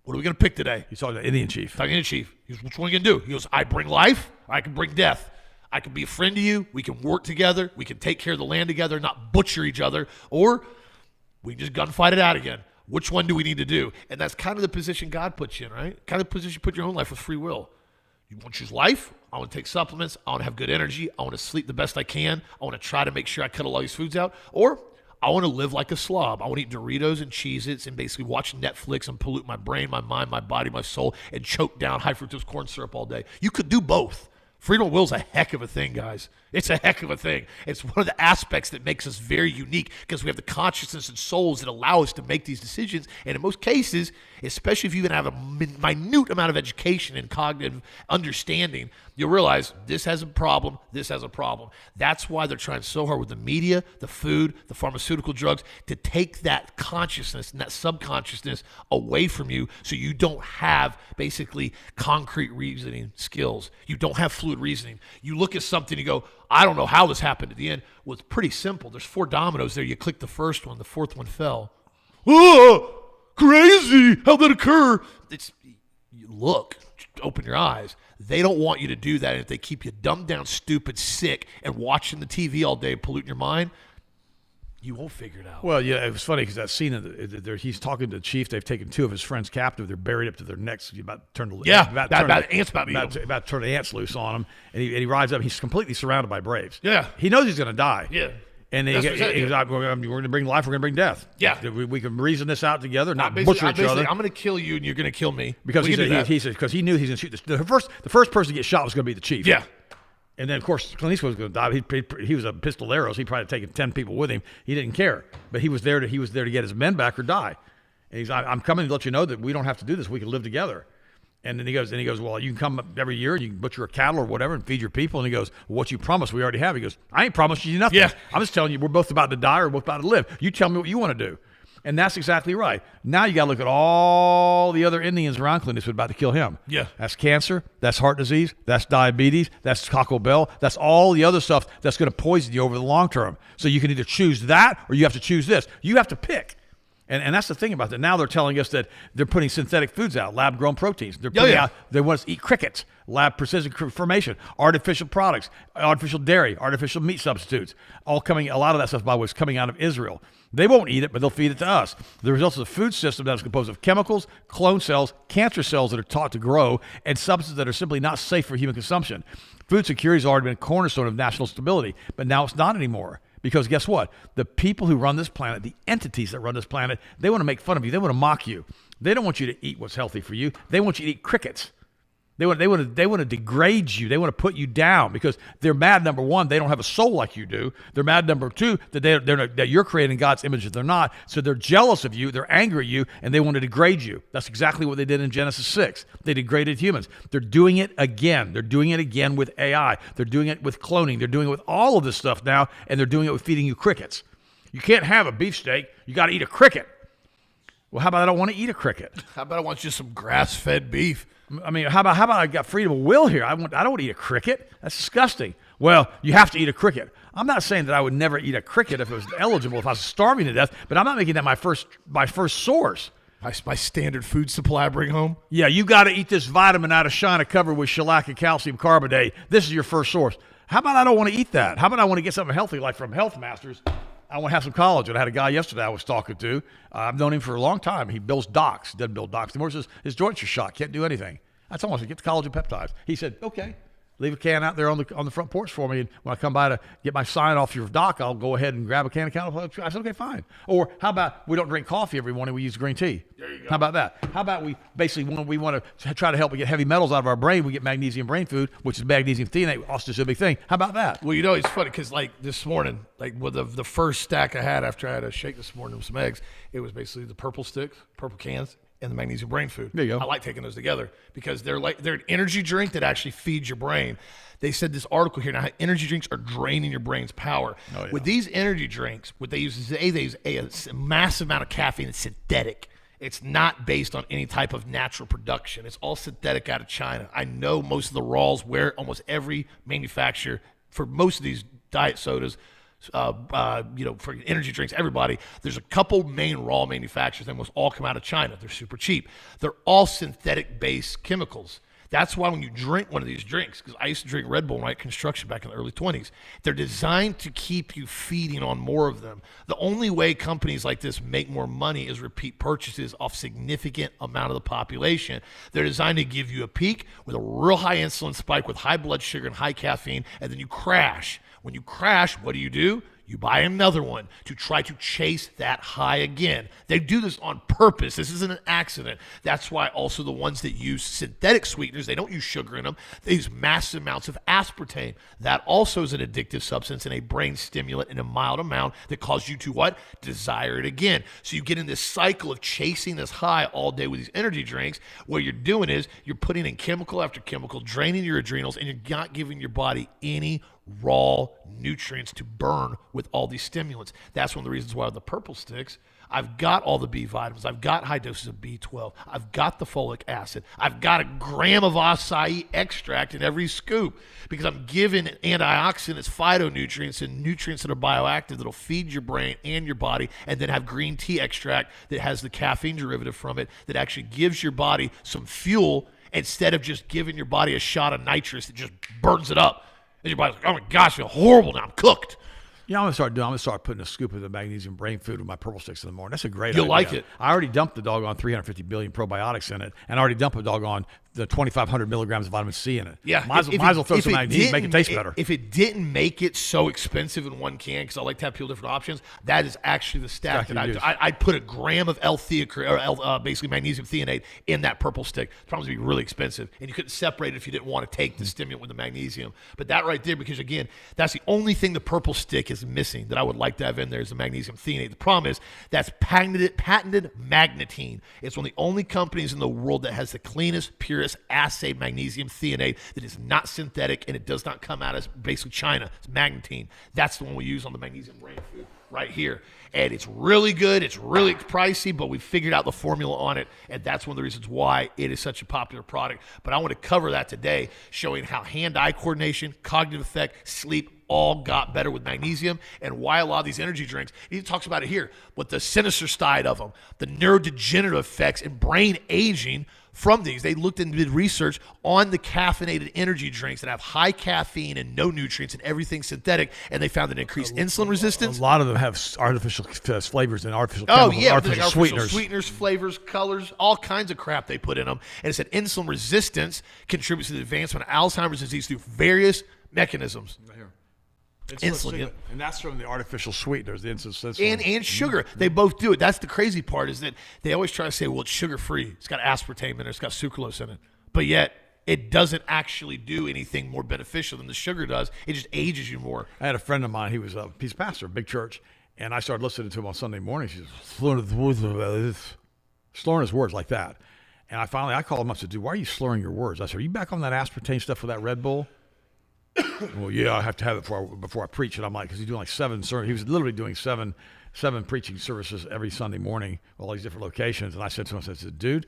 What are we going to pick today? He's talking to the Indian chief. Talking to the Indian chief. He goes, which one are you going to do? He goes, I bring life, or I can bring death. I can be a friend to you. We can work together. We can take care of the land together, not butcher each other. Or we can just gunfight it out again. Which one do we need to do? And that's kind of the position God puts you in, right? Kind of the position you put your own life with free will. You want to choose life? I want to take supplements. I want to have good energy. I want to sleep the best I can. I want to try to make sure I cut all these foods out. Or I want to live like a slob. I want to eat Doritos and Cheez-Its and basically watch Netflix and pollute my brain, my mind, my body, my soul, and choke down high fructose corn syrup all day. You could do both. Freedom of will is a heck of a thing, guys. It's a heck of a thing. It's one of the aspects that makes us very unique because we have the consciousness and souls that allow us to make these decisions. And in most cases, especially if you even have a minute amount of education and cognitive understanding, you'll realize this has a problem, this has a problem. That's why they're trying so hard with the media, the food, the pharmaceutical drugs to take that consciousness and that subconsciousness away from you so you don't have basically concrete reasoning skills. You don't have fluid reasoning. You look at something and you go, I don't know how this happened at the end. Well, it's pretty simple. There's 4 dominoes there. You click the first one. The 4th one fell. Oh, crazy. How'd that occur? You look, open your eyes. They don't want you to do that. And if they keep you dumbed down, stupid, sick, and watching the TV all day, polluting your mind, you won't figure it out. Well, yeah, it was funny because that scene, he's talking to the chief. They've taken 2 of his friends captive. They're buried up to their necks. He's about to turn the ants about to turn the ants loose on him. And he rides up. He's completely surrounded by Braves. Yeah, he knows he's going to die. Yeah, and he goes, "We're going to bring life. We're going to bring death. Yeah, we can reason this out together, not butcher each other. I'm going to kill you, and you're going to kill me because he said because he knew he's going to shoot the first person to get shot was going to be the chief. Yeah. And then, of course, Clint Eastwood was going to die. He was a pistolero, so he probably taken 10 people with him. He didn't care, but he was there to get his men back or die. And he's, I'm coming to let you know that we don't have to do this. We can live together. And then he goes, well, you can come every year and you can butcher a cattle or whatever and feed your people. And he goes, well, what you promised, we already have. He goes, I ain't promised you nothing. Yeah. I'm just telling you, we're both about to die or we're both about to live. You tell me what you want to do. And that's exactly right. Now you got to look at all the other Indians around Clint Eastwood about to kill him. Yeah. That's cancer. That's heart disease. That's diabetes. That's Taco Bell. That's all the other stuff that's going to poison you over the long term. So you can either choose that or you have to choose this. You have to pick. And that's the thing about that. Now they're telling us that they're putting synthetic foods out, lab-grown proteins. They're putting out, they want us to eat crickets, lab precision formation, artificial products, artificial dairy, artificial meat substitutes, a lot of that stuff, by the way, is coming out of Israel. They won't eat it, but they'll feed it to us. The results of the food system that is composed of chemicals, clone cells, cancer cells that are taught to grow, and substances that are simply not safe for human consumption. Food security has already been a cornerstone of national stability, but now it's not anymore. Because guess what? The people who run this planet, the entities that run this planet, they want to make fun of you. They want to mock you. They don't want you to eat what's healthy for you. They want you to eat crickets. They want to degrade you. They want to put you down because they're mad. Number one, they don't have a soul like you do. They're mad. Number two, that that you're creating God's image that they're not. So they're jealous of you. They're angry at you, and they want to degrade you. That's exactly what they did in Genesis 6. They degraded humans. They're doing it again. They're doing it again with AI. They're doing it with cloning. They're doing it with all of this stuff now, and they're doing it with feeding you crickets. You can't have a beefsteak. You got to eat a cricket. Well, how about I don't want to eat a cricket? How about I want just some grass-fed beef? I mean, how about I got freedom of will here? I don't want to eat a cricket. That's disgusting. Well, you have to eat a cricket. I'm not saying that I would never eat a cricket if it was eligible, if I was starving to death, but I'm not making that my first source. My standard food supply I bring home. Yeah, you got to eat this vitamin out of China covered with shellac and calcium carbonate. This is your first source. How about I don't want to eat that? How about I want to get something healthy, like from Health Masters? I want to have some collagen. I had a guy yesterday I was talking to. I've known him for a long time. He builds docks. He doesn't build docks anymore. His joints are shot. Can't do anything. I told him, I said, get the collagen peptides. He said, okay. Leave a can out there on the front porch for me, and when I come by to get my sign off your dock, I'll go ahead and grab a can of collagen. I said, okay, fine. Or how about we don't drink coffee every morning, we use green tea. There you go. How about that? How about we basically, when we want to try to help get heavy metals out of our brain, we get magnesium brain food, which is magnesium threonate, also is a big thing. How about that? Well, it's funny because like this morning, like with the first stack I had after I had a shake this morning with some eggs, it was basically the purple sticks, purple cans, and the magnesium brain food. There you go. I like taking those together because they're an energy drink that actually feeds your brain. They said this article here now, how energy drinks are draining your brain's power. Oh, yeah. With these energy drinks, what they use is they use a massive amount of caffeine. It's synthetic. It's not based on any type of natural production. It's all synthetic out of China. I know most of the raws where almost every manufacturer for most of these diet sodas, for energy drinks, everybody, there's a couple main raw manufacturers. They almost all come out of China. They're super cheap. They're all synthetic-based chemicals. That's why when you drink one of these drinks, because I used to drink Red Bull when I had construction back in the early 20s, they're designed to keep you feeding on more of them. The only way companies like this make more money is repeat purchases off significant amount of the population. They're designed to give you a peak with a real high insulin spike with high blood sugar and high caffeine, and then you crash. When you crash, what do? You buy another one to try to chase that high again. They do this on purpose. This isn't an accident. That's why also the ones that use synthetic sweeteners, they don't use sugar in them. They use massive amounts of aspartame. That also is an addictive substance and a brain stimulant in a mild amount that causes you to what? Desire it again. So you get in this cycle of chasing this high all day with these energy drinks. What you're doing is you're putting in chemical after chemical, draining your adrenals, and you're not giving your body any raw nutrients to burn with all these stimulants. That's one of the reasons why the purple sticks, I've got all the B vitamins. I've got high doses of B12. I've got the folic acid. I've got a gram of acai extract in every scoop because I'm giving antioxidants, phytonutrients, and nutrients that are bioactive that'll feed your brain and your body, and then have green tea extract that has the caffeine derivative from it that actually gives your body some fuel instead of just giving your body a shot of nitrous that just burns it up. And your body's like, oh my gosh, I feel horrible now. I'm cooked. Yeah, I'm gonna start putting a scoop of the magnesium brain food with my purple sticks in the morning. That's a great idea. You'll like it. I already dumped the doggone 350 billion probiotics in it, and I already dumped a doggone the 2,500 milligrams of vitamin C in it. Yeah, might as well throw some magnesium, make it taste better. If it didn't make it so expensive in one can, because I like to have people different options, that is actually the stack that I'd put a gram of basically magnesium threonate in that purple stick. It's probably be really expensive, and you couldn't separate it if you didn't want to take the stimulant with the magnesium. But that right there, because again, that's the only thing the purple stick is missing that I would like to have in there is the magnesium threonate. The problem is that's patented magnetine. It's one of the only companies in the world that has the cleanest, purest assay magnesium threonate that is not synthetic, and it does not come out as basically China. It's magnetine. That's the one we use on the magnesium brain food right here. And it's really good. It's really pricey, but we figured out the formula on it, and that's one of the reasons why it is such a popular product. But I want to cover that today, showing how hand-eye coordination, cognitive effect, sleep, all got better with magnesium, and why a lot of these energy drinks, he talks about it here, but the sinister side of them, the neurodegenerative effects and brain aging from these. They looked and did research on the caffeinated energy drinks that have high caffeine and no nutrients and everything synthetic, and they found an increased insulin resistance. A lot of them have artificial flavors and artificial artificial sweeteners, flavors, colors, all kinds of crap they put in them. And it said insulin resistance contributes to the advancement of Alzheimer's disease through various mechanisms. Right here. Insulin, and that's from the artificial sweeteners, the insulin and sugar. They both do it. That's the crazy part, is that they always try to say, well, it's sugar free. It's got aspartame in it. It's got sucralose in it. But yet it doesn't actually do anything more beneficial than the sugar does. It just ages you more. I had a friend of mine. He's a pastor, big church, and I started listening to him on Sunday morning. He's slurring his words like that. And I called him up and said, dude, why are you slurring your words? I said, are you back on that aspartame stuff with that Red Bull? Well, yeah, I have to have it before I preach. And I'm like, because he's doing like 7 sermons. He was literally doing seven preaching services every Sunday morning, all these different locations. And I said to him, I said, dude,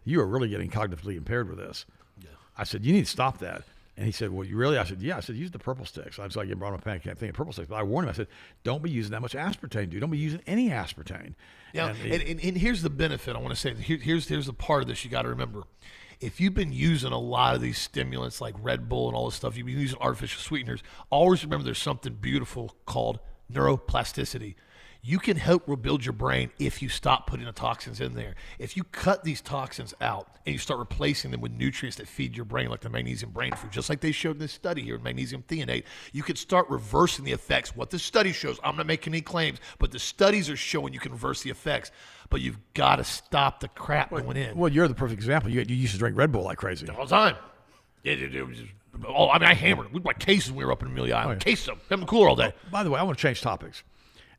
you are really getting cognitively impaired with this. Yeah. I said, you need to stop that. And he said, well, you really? I said, yeah. I said, use the purple sticks. I was like, brought him a pancake thing of purple sticks. But I warned him. I said, don't be using that much aspartame, dude. Don't be using any aspartame. Yeah, and here's the benefit. I want to say, here's the part of this you got to remember. If you've been using a lot of these stimulants like Red Bull and all this stuff, you've been using artificial sweeteners, always remember there's something beautiful called neuroplasticity. You can help rebuild your brain if you stop putting the toxins in there. If you cut these toxins out and you start replacing them with nutrients that feed your brain, like the magnesium brain food, just like they showed in this study here, magnesium threonate, you can start reversing the effects. What the study shows, I'm not making any claims, but the studies are showing you can reverse the effects. But you've got to stop the crap going in. Well, you're the perfect example. You used to drink Red Bull like crazy. All the time. It was just, I hammered it. We bought cases when we were up in Amelia Island. Cases of them. Having cooler all day. By the way, I want to change topics.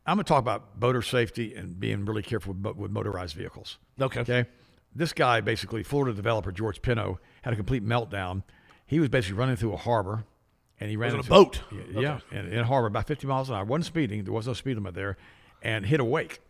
I'm going to talk about boater safety and being really careful with motorized vehicles. Okay. This guy, basically, Florida developer George Pinot, had a complete meltdown. He was basically running through a harbor, and he ran into a boat. Yeah, in a harbor, about 50 miles an hour. Wasn't speeding. There was no speed limit there, and hit a wake.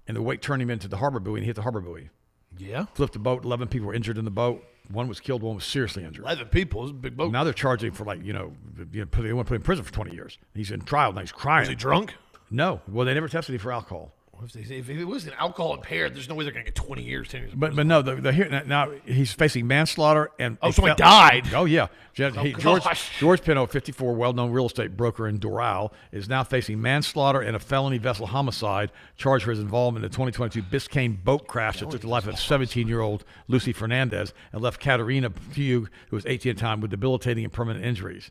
And the wake turned him into the harbor buoy, and he hit the harbor buoy. Yeah. Flipped the boat. 11 people were injured in the boat. One was killed. One was seriously injured. 11 people. It was a big boat. Now they're charging for they want to put him in prison for 20 years. He's in trial now. He's crying. Was he drunk? No. Well, they never tested him for alcohol. If it was an alcohol impaired, there's no way they're going to get 20 years, 10 years. But no, now he's facing manslaughter and. Oh, so he died. Oh yeah, George Pinot, 54, well-known real estate broker in Doral, is now facing manslaughter and a felony vessel homicide charged for his involvement in the 2022 Biscayne boat crash that took the life of 17-year-old Lucy Fernandez and left Katerina Pugh, who was 18 at the time, with debilitating and permanent injuries.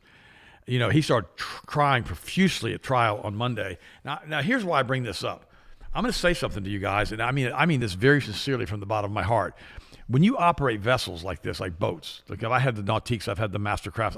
He started crying profusely at trial on Monday. Now here's why I bring this up. I'm going to say something to you guys, and I mean this very sincerely from the bottom of my heart. When you operate vessels like this, like boats, like I had the Nautiques, I've had the Mastercrafts,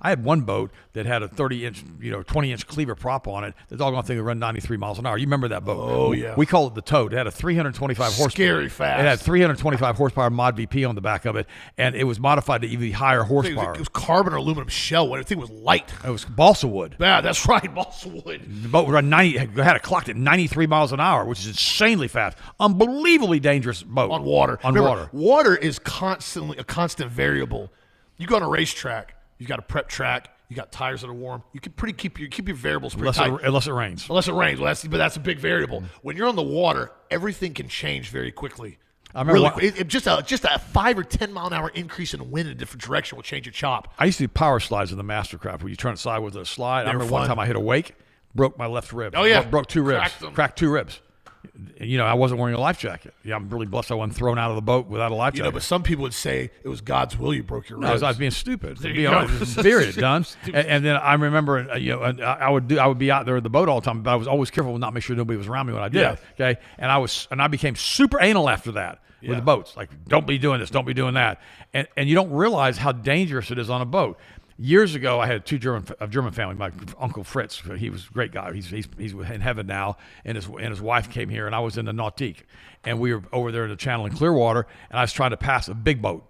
I had one boat that had a 30-inch, 20-inch cleaver prop on it. The doggone thing would run 93 miles an hour. You remember that boat? Oh yeah. We call it the Toad. It had a 325 horsepower. Scary fast. It had 325 horsepower mod VP on the back of it, and it was modified to even higher horsepower. It was carbon or aluminum shell. I think it was light. It was balsa wood. Yeah, that's right, balsa wood. The boat would run had it clocked at 93 miles an hour, which is insanely fast. Unbelievably dangerous boat. On water. Water. Water is constantly a constant variable. You go on a racetrack, you've got a prep track, you got tires that are warm. You can keep your variables pretty tight. Unless it rains. Unless it rains. Well, that's a big variable. When you're on the water, everything can change very quickly. I remember just a 5 or 10 mile an hour increase in wind in a different direction will change your chop. I used to do power slides in the Mastercraft where you turn it sideways with a slide. I remember one time I hit a wake, broke my left rib. Oh yeah, broke 2 ribs. Cracked 2 ribs. I wasn't wearing a life jacket. Yeah, I'm really blessed I wasn't thrown out of the boat without a life jacket. But some people would say it was God's will you broke your ribs. No, I was being stupid. Period, done. And then I remember, I would be out there in the boat all the time, but I was always careful to not make sure nobody was around me when I did. Yeah. Okay, and I became super anal after that with the boats. Like, don't be doing this, don't be doing that, and you don't realize how dangerous it is on a boat. Years ago, I had a German family. My uncle Fritz, he was a great guy. He's in heaven now, and his wife came here, and I was in the Nautique, and we were over there in the channel in Clearwater, and I was trying to pass a big boat.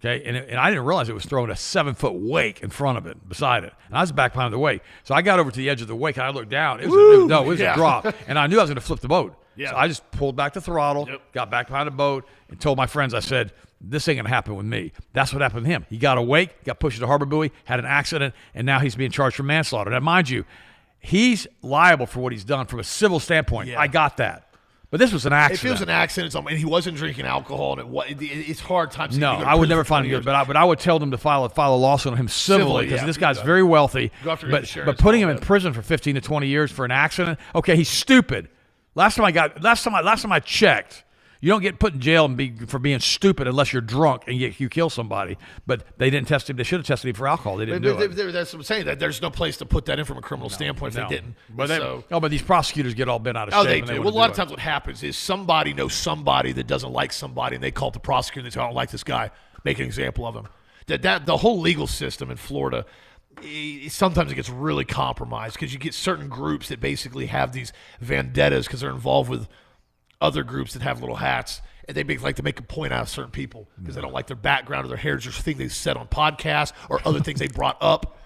Okay, and I didn't realize it was throwing a 7-foot wake in front of it, beside it, and I was back behind the wake. So I got over to the edge of the wake, and I looked down. It was a drop, and I knew I was going to flip the boat. Yeah. So I just pulled back the throttle, got back behind the boat, and told my friends, I said, this ain't going to happen with me. That's what happened to him. He got awake, got pushed to the harbor buoy, had an accident, and now he's being charged for manslaughter. Now, mind you, he's liable for what he's done from a civil standpoint. Yeah. I got that. But this was an accident. If it was an accident, and he wasn't drinking alcohol, and it's hard times. No, I would never find it good. But I would tell them to file a lawsuit on him civilly because this guy's very wealthy. But putting him in prison for 15 to 20 years for an accident, okay, he's stupid. Last time I checked, you don't get put in jail for being stupid unless you're drunk and you kill somebody. But they didn't test him. They should have tested him for alcohol. They didn't do it. That's what I'm saying. That there's no place to put that in from a criminal standpoint if they didn't. But these prosecutors get all bent out of shape. They do. Well, a lot of times what happens is somebody knows somebody that doesn't like somebody, and they call it the prosecutor and they say, I don't like this guy. Make an example of him. The whole legal system in Florida, sometimes it gets really compromised because you get certain groups that basically have these vendettas because they're involved with other groups that have little hats, and they like to make a point out of certain people because they don't like their background or their heritage or things they said on podcasts or other things they brought up.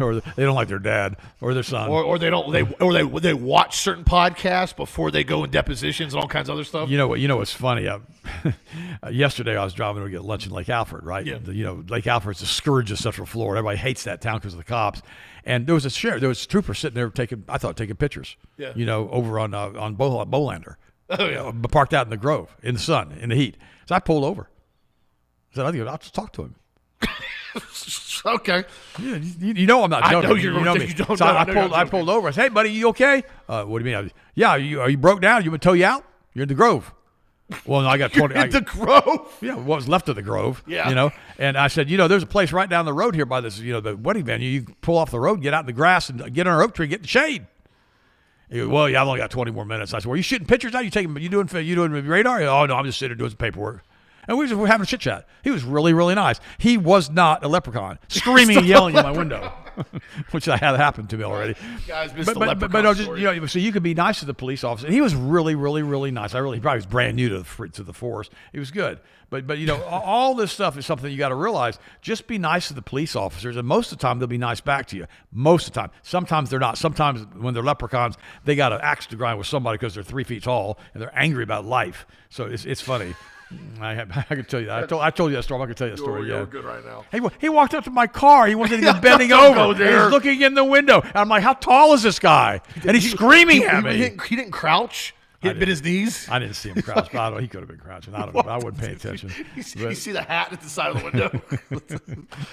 or they don't like their dad or their son. Or they don't they watch certain podcasts before they go in depositions and all kinds of other stuff. You know what's funny? Yesterday I was driving to get lunch in Lake Alfred, right? Yeah. Lake Alfred's a scourge of Central Florida. Everybody hates that town because of the cops. And there was a trooper sitting there taking pictures. Yeah. Over on Bolander. Oh yeah. Parked out in the Grove in the sun in the heat. So I pulled over. I said, I'll just talk to him. Okay. Yeah, you know I'm not joking. I know you're. You know me. You don't So know, I pulled over. I said, hey, buddy, you okay? What do you mean? Are you broke down? You want me to tow you out? You're in the Grove. Well, no, I got 20. In the Grove. Yeah, what was left of the Grove. Yeah. And I said, there's a place right down the road here by this, the wedding venue. You can pull off the road, get out in the grass, and get under an oak tree, and get in the shade. He goes, well, yeah, I've only got 20 more minutes. I said, well, you shooting pictures now? You doing radar? Oh no, I'm just sitting there doing some paperwork. And we were having a chit chat. He was really, really nice. He was not a leprechaun, screaming and yelling in my window, which I had happened to me already. Guys, missed the leprechaun story. So you could be nice to the police officer. And he was really, really, really nice. He probably was brand new to the force. He was good. But all this stuff is something you got to realize. Just be nice to the police officers, and most of the time they'll be nice back to you. Most of the time. Sometimes they're not. Sometimes when they're leprechauns, they got an axe to grind with somebody because they're 3 feet tall and they're angry about life. So it's funny. I can tell you that. I told you that story. I can tell you that story. You're good right now. He walked up to my car. He wasn't even bending over. He was looking in the window. And I'm like, how tall is this guy? And he's screaming at me. He didn't crouch. He had been his knees. I didn't see him crouch, but I don't know. He could have been crouching. I don't know. I wouldn't pay attention. You see the hat at the side of the window.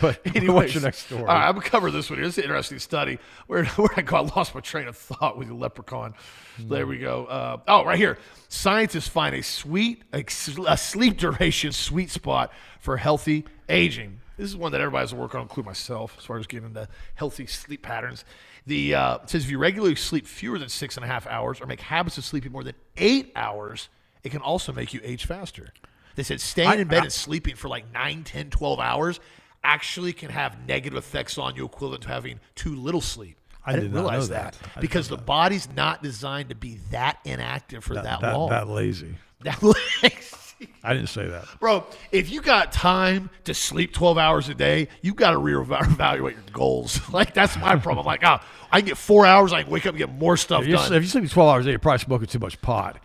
But anyways, what's your next story? All right, I'm going to cover this one here. This is an interesting study. Where I lost my train of thought with the leprechaun. There we go. Right here. Scientists find a sleep duration sweet spot for healthy aging. This is one that everybody has to work on, including myself, as far as getting into healthy sleep patterns. It says if you regularly sleep fewer than 6.5 hours or make habits of sleeping more than 8 hours, it can also make you age faster. They said staying in bed and sleeping for like 9, 10, 12 hours actually can have negative effects on you equivalent to having too little sleep. I didn't realize that. Because the body's not designed to be that inactive for that long. That lazy. That lazy. I didn't say that. Bro, if you got time to sleep 12 hours a day, you got to reevaluate your goals. Like, that's my problem. Like, I can get 4 hours, I can wake up and get more stuff done. If you sleep 12 hours a day, you're probably smoking too much pot.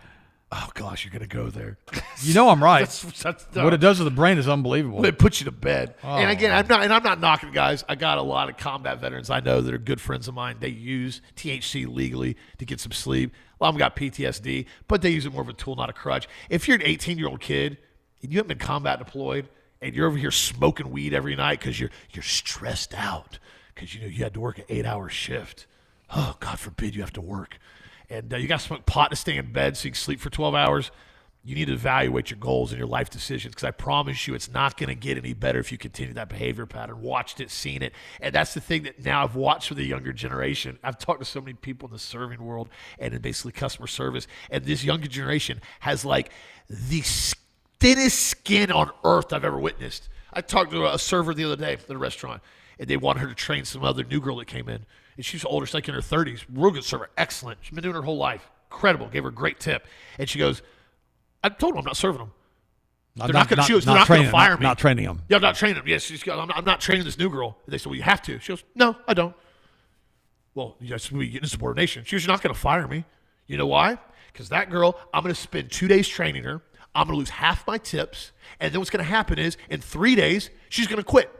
Oh, gosh, you're going to go there. You know I'm right. That's what it does to the brain is unbelievable. It puts you to bed. And again, I'm not knocking guys. I got a lot of combat veterans I know that are good friends of mine. They use THC legally to get some sleep. A lot of them got PTSD, but they use it more of a tool, not a crutch. If you're an 18-year-old kid and you haven't been combat deployed and you're over here smoking weed every night because you're stressed out because you had to work an 8-hour shift. Oh, God forbid you have to work. And you got to smoke pot to stay in bed so you can sleep for 12 hours. You need to evaluate your goals and your life decisions because I promise you it's not going to get any better if you continue that behavior pattern. Watched it, seen it. And that's the thing that now I've watched with the younger generation. I've talked to so many people in the serving world and in basically customer service. And this younger generation has like the thinnest skin on earth I've ever witnessed. I talked to a server the other day at a restaurant, and they wanted her to train some other new girl that came in. And she's older, she's like in her 30s. Real good server, excellent. She's been doing her whole life. Incredible. Gave her a great tip. And she goes, I told them I'm not serving them. They're not going to fire me. Not training them. Yeah, I'm not training them. Yes, she goes, I'm not training this new girl. And they said, well, you have to. She goes, no, I don't. Well, yes, we get insubordination. She goes, you're not going to fire me. You know why? Because that girl, I'm going to spend 2 days training her. I'm going to lose half my tips. And then what's going to happen is in 3 days, she's going to quit.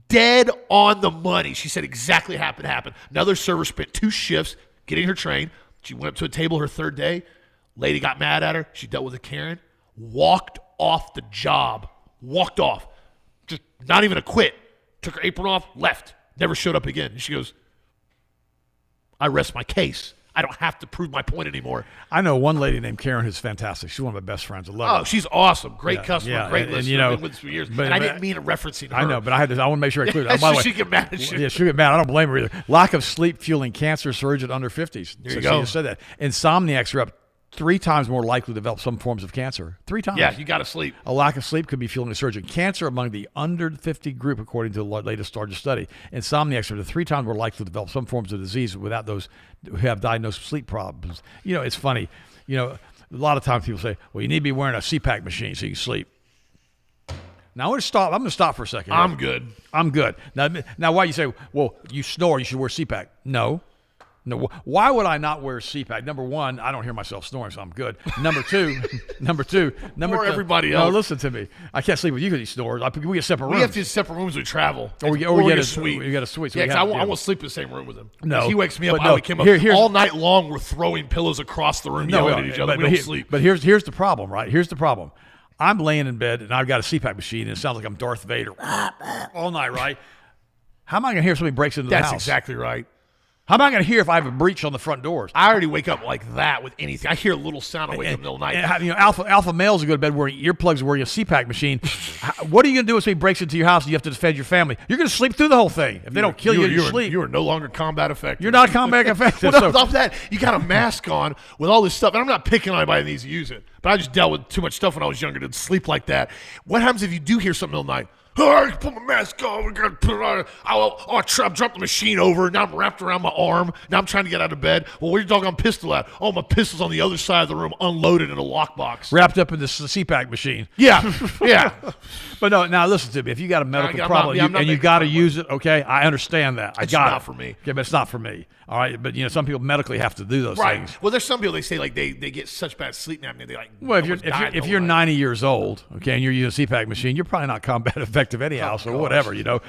Dead on the money. She said exactly what happened. Another server spent 2 shifts getting her trained. She went up to a table her 3rd day. Lady got mad at her. She dealt with a Karen. Walked off the job. Walked off. Just not even a quit. Took her apron off, left. Never showed up again. And she goes, I rest my case. I don't have to prove my point anymore. I know one lady named Karen who's fantastic. She's one of my best friends. I love her. Oh, she's awesome. Great customer, great listener. Been with us for years. And I didn't mean referencing her. I know, but I want to make sure I clear that. By the way, she get mad at you. Yeah, she'll get mad. I don't blame her either. Lack of sleep fueling cancer surge at under 50s. There you go. You said that. Insomniacs are up 3 times more likely to develop some forms of cancer. 3 times. Yeah, you got to sleep. A lack of sleep could be fueling a surge in cancer among the under 50 group, according to the latest largest study. Insomniacs are 3 times more likely to develop some forms of disease without those who have diagnosed sleep problems. It's funny. A lot of times people say, well, you need to be wearing a CPAP machine so you can sleep. Now, I'm going to stop for a second. I'm good. I'm good. Now, why you say, well, you snore, you should wear CPAP? No. Why would I not wear CPAP? Number one, I don't hear myself snoring, so I'm good. Number two, Or everybody else. No, listen to me. I can't sleep with you because he snores. We get separate rooms. We have to get separate rooms when we travel. Or we get a suite. We get a suite. So yeah, because I won't sleep in the same room with him. No. He wakes me up. But no, I wake him up. All night long, we're throwing pillows across the room, yelling at each other. We don't sleep. But here's the problem, right? Here's the problem. I'm laying in bed, and I've got a CPAP machine, and it sounds like I'm Darth Vader all night, right? How am I going to hear if somebody breaks into the house? That's exactly right. How am I going to hear if I have a breach on the front doors? I already wake up like that with anything. I hear a little sound. I wake up in the middle of the night. And, alpha males who go to bed wearing earplugs, wearing a CPAP machine. What are you going to do if somebody breaks into your house and you have to defend your family? You're going to sleep through the whole thing. If they don't kill you, you sleep. You are no longer combat effective. You're not combat effective. Well, off that, you got a mask on with all this stuff. And I'm not picking on anybody that needs to use it, but I just dealt with too much stuff when I was younger to sleep like that. What happens if you do hear something in the middle of the night? Oh, I put my mask on. We got to put it on. I dropped the machine over. Now I'm wrapped around my arm. Now I'm trying to get out of bed. Well, where's your doggone pistol at? Oh, my pistol's on the other side of the room, unloaded in a lockbox. Wrapped up in the CPAP machine. Yeah. But no, now listen to me. If you got a medical problem and you got to use it, okay, I understand that. It's not for me. Okay, but it's not for me. All right, but some people medically have to do those things. Well, there's some people they say like they get such bad sleep apnea they like. Well, if you're 90 years old, okay, and you're using a CPAP machine, you're probably not combat effective anyhow, so whatever, And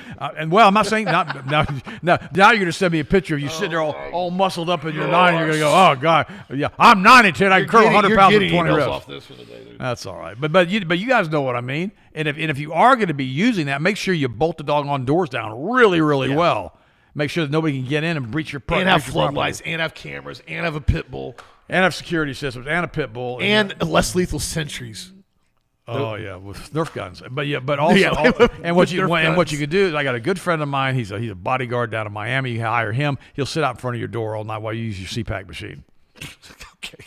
I'm not saying not now you're going to send me a picture of you sitting there all muscled up in your 90. You're going to go, oh God, yeah, I'm 92 and I can curl 100 pounds with 20 reps. Off this for the day, dude. That's all right, but you guys know what I mean. And if you are going to be using that, make sure you bolt the doggone doors down really well. Make sure that nobody can get in and breach your property. And have floodlights, and have cameras, and have a pit bull. And have security systems, and a pit bull. And less lethal sentries. Oh, yeah, with Nerf guns. But also, and what you could do is, I got a good friend of mine. He's a bodyguard down in Miami. You can hire him. He'll sit out in front of your door all night while you use your CPAP machine. Okay,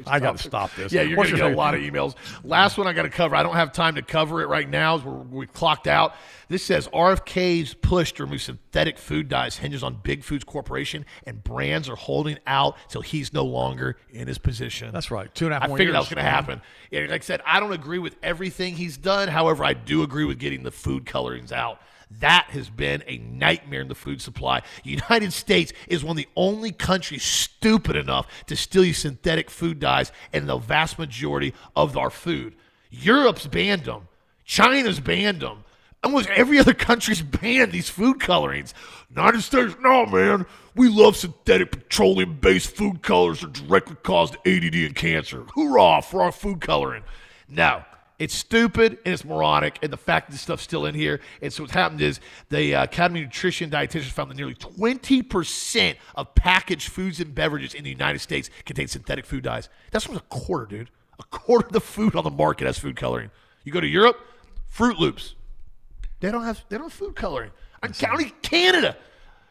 I got to stop this. Yeah, you're going to get a lot of emails. Last one I got to cover. I don't have time to cover it right now. We're clocked out. This says RFK's push to remove synthetic food dyes hinges on Big Foods Corporation, and brands are holding out till he's no longer in his position. That's right. 2.5 more years. I figured that was going to happen. Yeah, like I said, I don't agree with everything he's done. However, I do agree with getting the food colorings out. That has been a nightmare in the food supply. The United States is one of the only countries stupid enough to still use synthetic food dyes in the vast majority of our food. Europe's banned them. China's banned them. Almost every other country's banned these food colorings. United States, no, man. We love synthetic petroleum-based food colors that directly cause ADD and cancer. Hoorah for our food coloring. No. It's stupid and it's moronic, and the fact that this stuff's still in here. And so what's happened is the Academy of Nutrition dietitians found that nearly 20% of packaged foods and beverages in the United States contain synthetic food dyes. That's almost a quarter, dude. A quarter of the food on the market has food coloring. You go to Europe, Fruit Loops. They don't have food coloring. I'm counting Canada.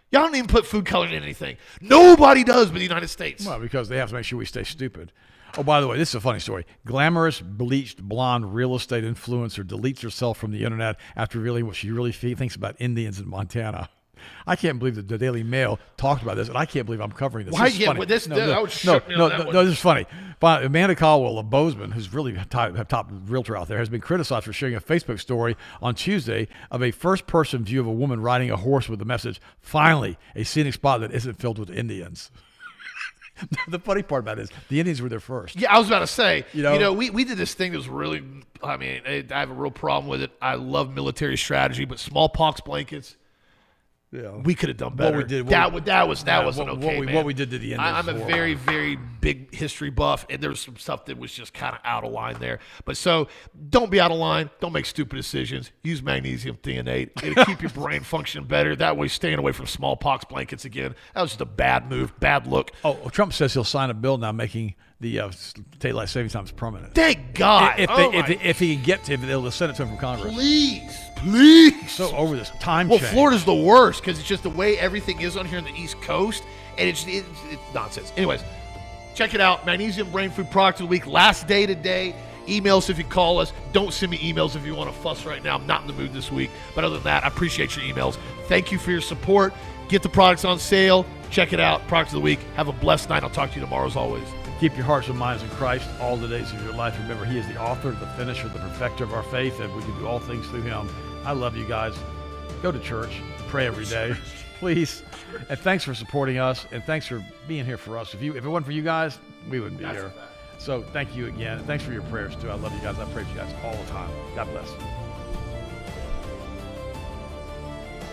Y'all don't even put food coloring in anything. Nobody does but the United States. Well, because they have to make sure we stay stupid. Oh, by the way, this is a funny story. Glamorous, bleached, blonde real estate influencer deletes herself from the internet after revealing what she really thinks about Indians in Montana. I can't believe that the Daily Mail talked about this, and I can't believe I'm covering this. Why? This is funny. This is funny. But Amanda Caldwell of Bozeman, who's really a top realtor out there, has been criticized for sharing a Facebook story on Tuesday of a first-person view of a woman riding a horse with the message, "Finally, a scenic spot that isn't filled with Indians." The funny part about it is the Indians were there first. Yeah, I was about to say, we did this thing that was really, I have a real problem with it. I love military strategy, but smallpox blankets, we could have done better. That wasn't okay, man. What we did to the Indians. I'm a very, very big history buff, and there was some stuff that was just kind of out of line there. But so don't be out of line. Don't make stupid decisions. Use magnesium threonate. It'll keep your brain functioning better. That way, staying away from smallpox blankets again. That was just a bad move, bad look. Oh, Trump says he'll sign a bill now making the daylight savings times permanent. Thank God. If he can get to it, they'll send it to him from Congress. Please. So over this time change. Well, Florida's the worst because it's just the way everything is on here on the East Coast, and it's nonsense. Anyways, check it out. Magnesium Brain Food Product of the Week. Last day today. Email us if you call us. Don't send me emails if you want to fuss right now. I'm not in the mood this week. But other than that, I appreciate your emails. Thank you for your support. Get the products on sale. Check it out. Product of the week. Have a blessed night. I'll talk to you tomorrow as always. Keep your hearts and minds in Christ all the days of your life. Remember, he is the author, the finisher, the perfecter of our faith, and we can do all things through him. I love you guys. Go to church. Pray every day, please. And thanks for supporting us, and thanks for being here for us. If it wasn't for you guys, we wouldn't be here. So thank you again. And thanks for your prayers, too. I love you guys. I pray for you guys all the time. God bless.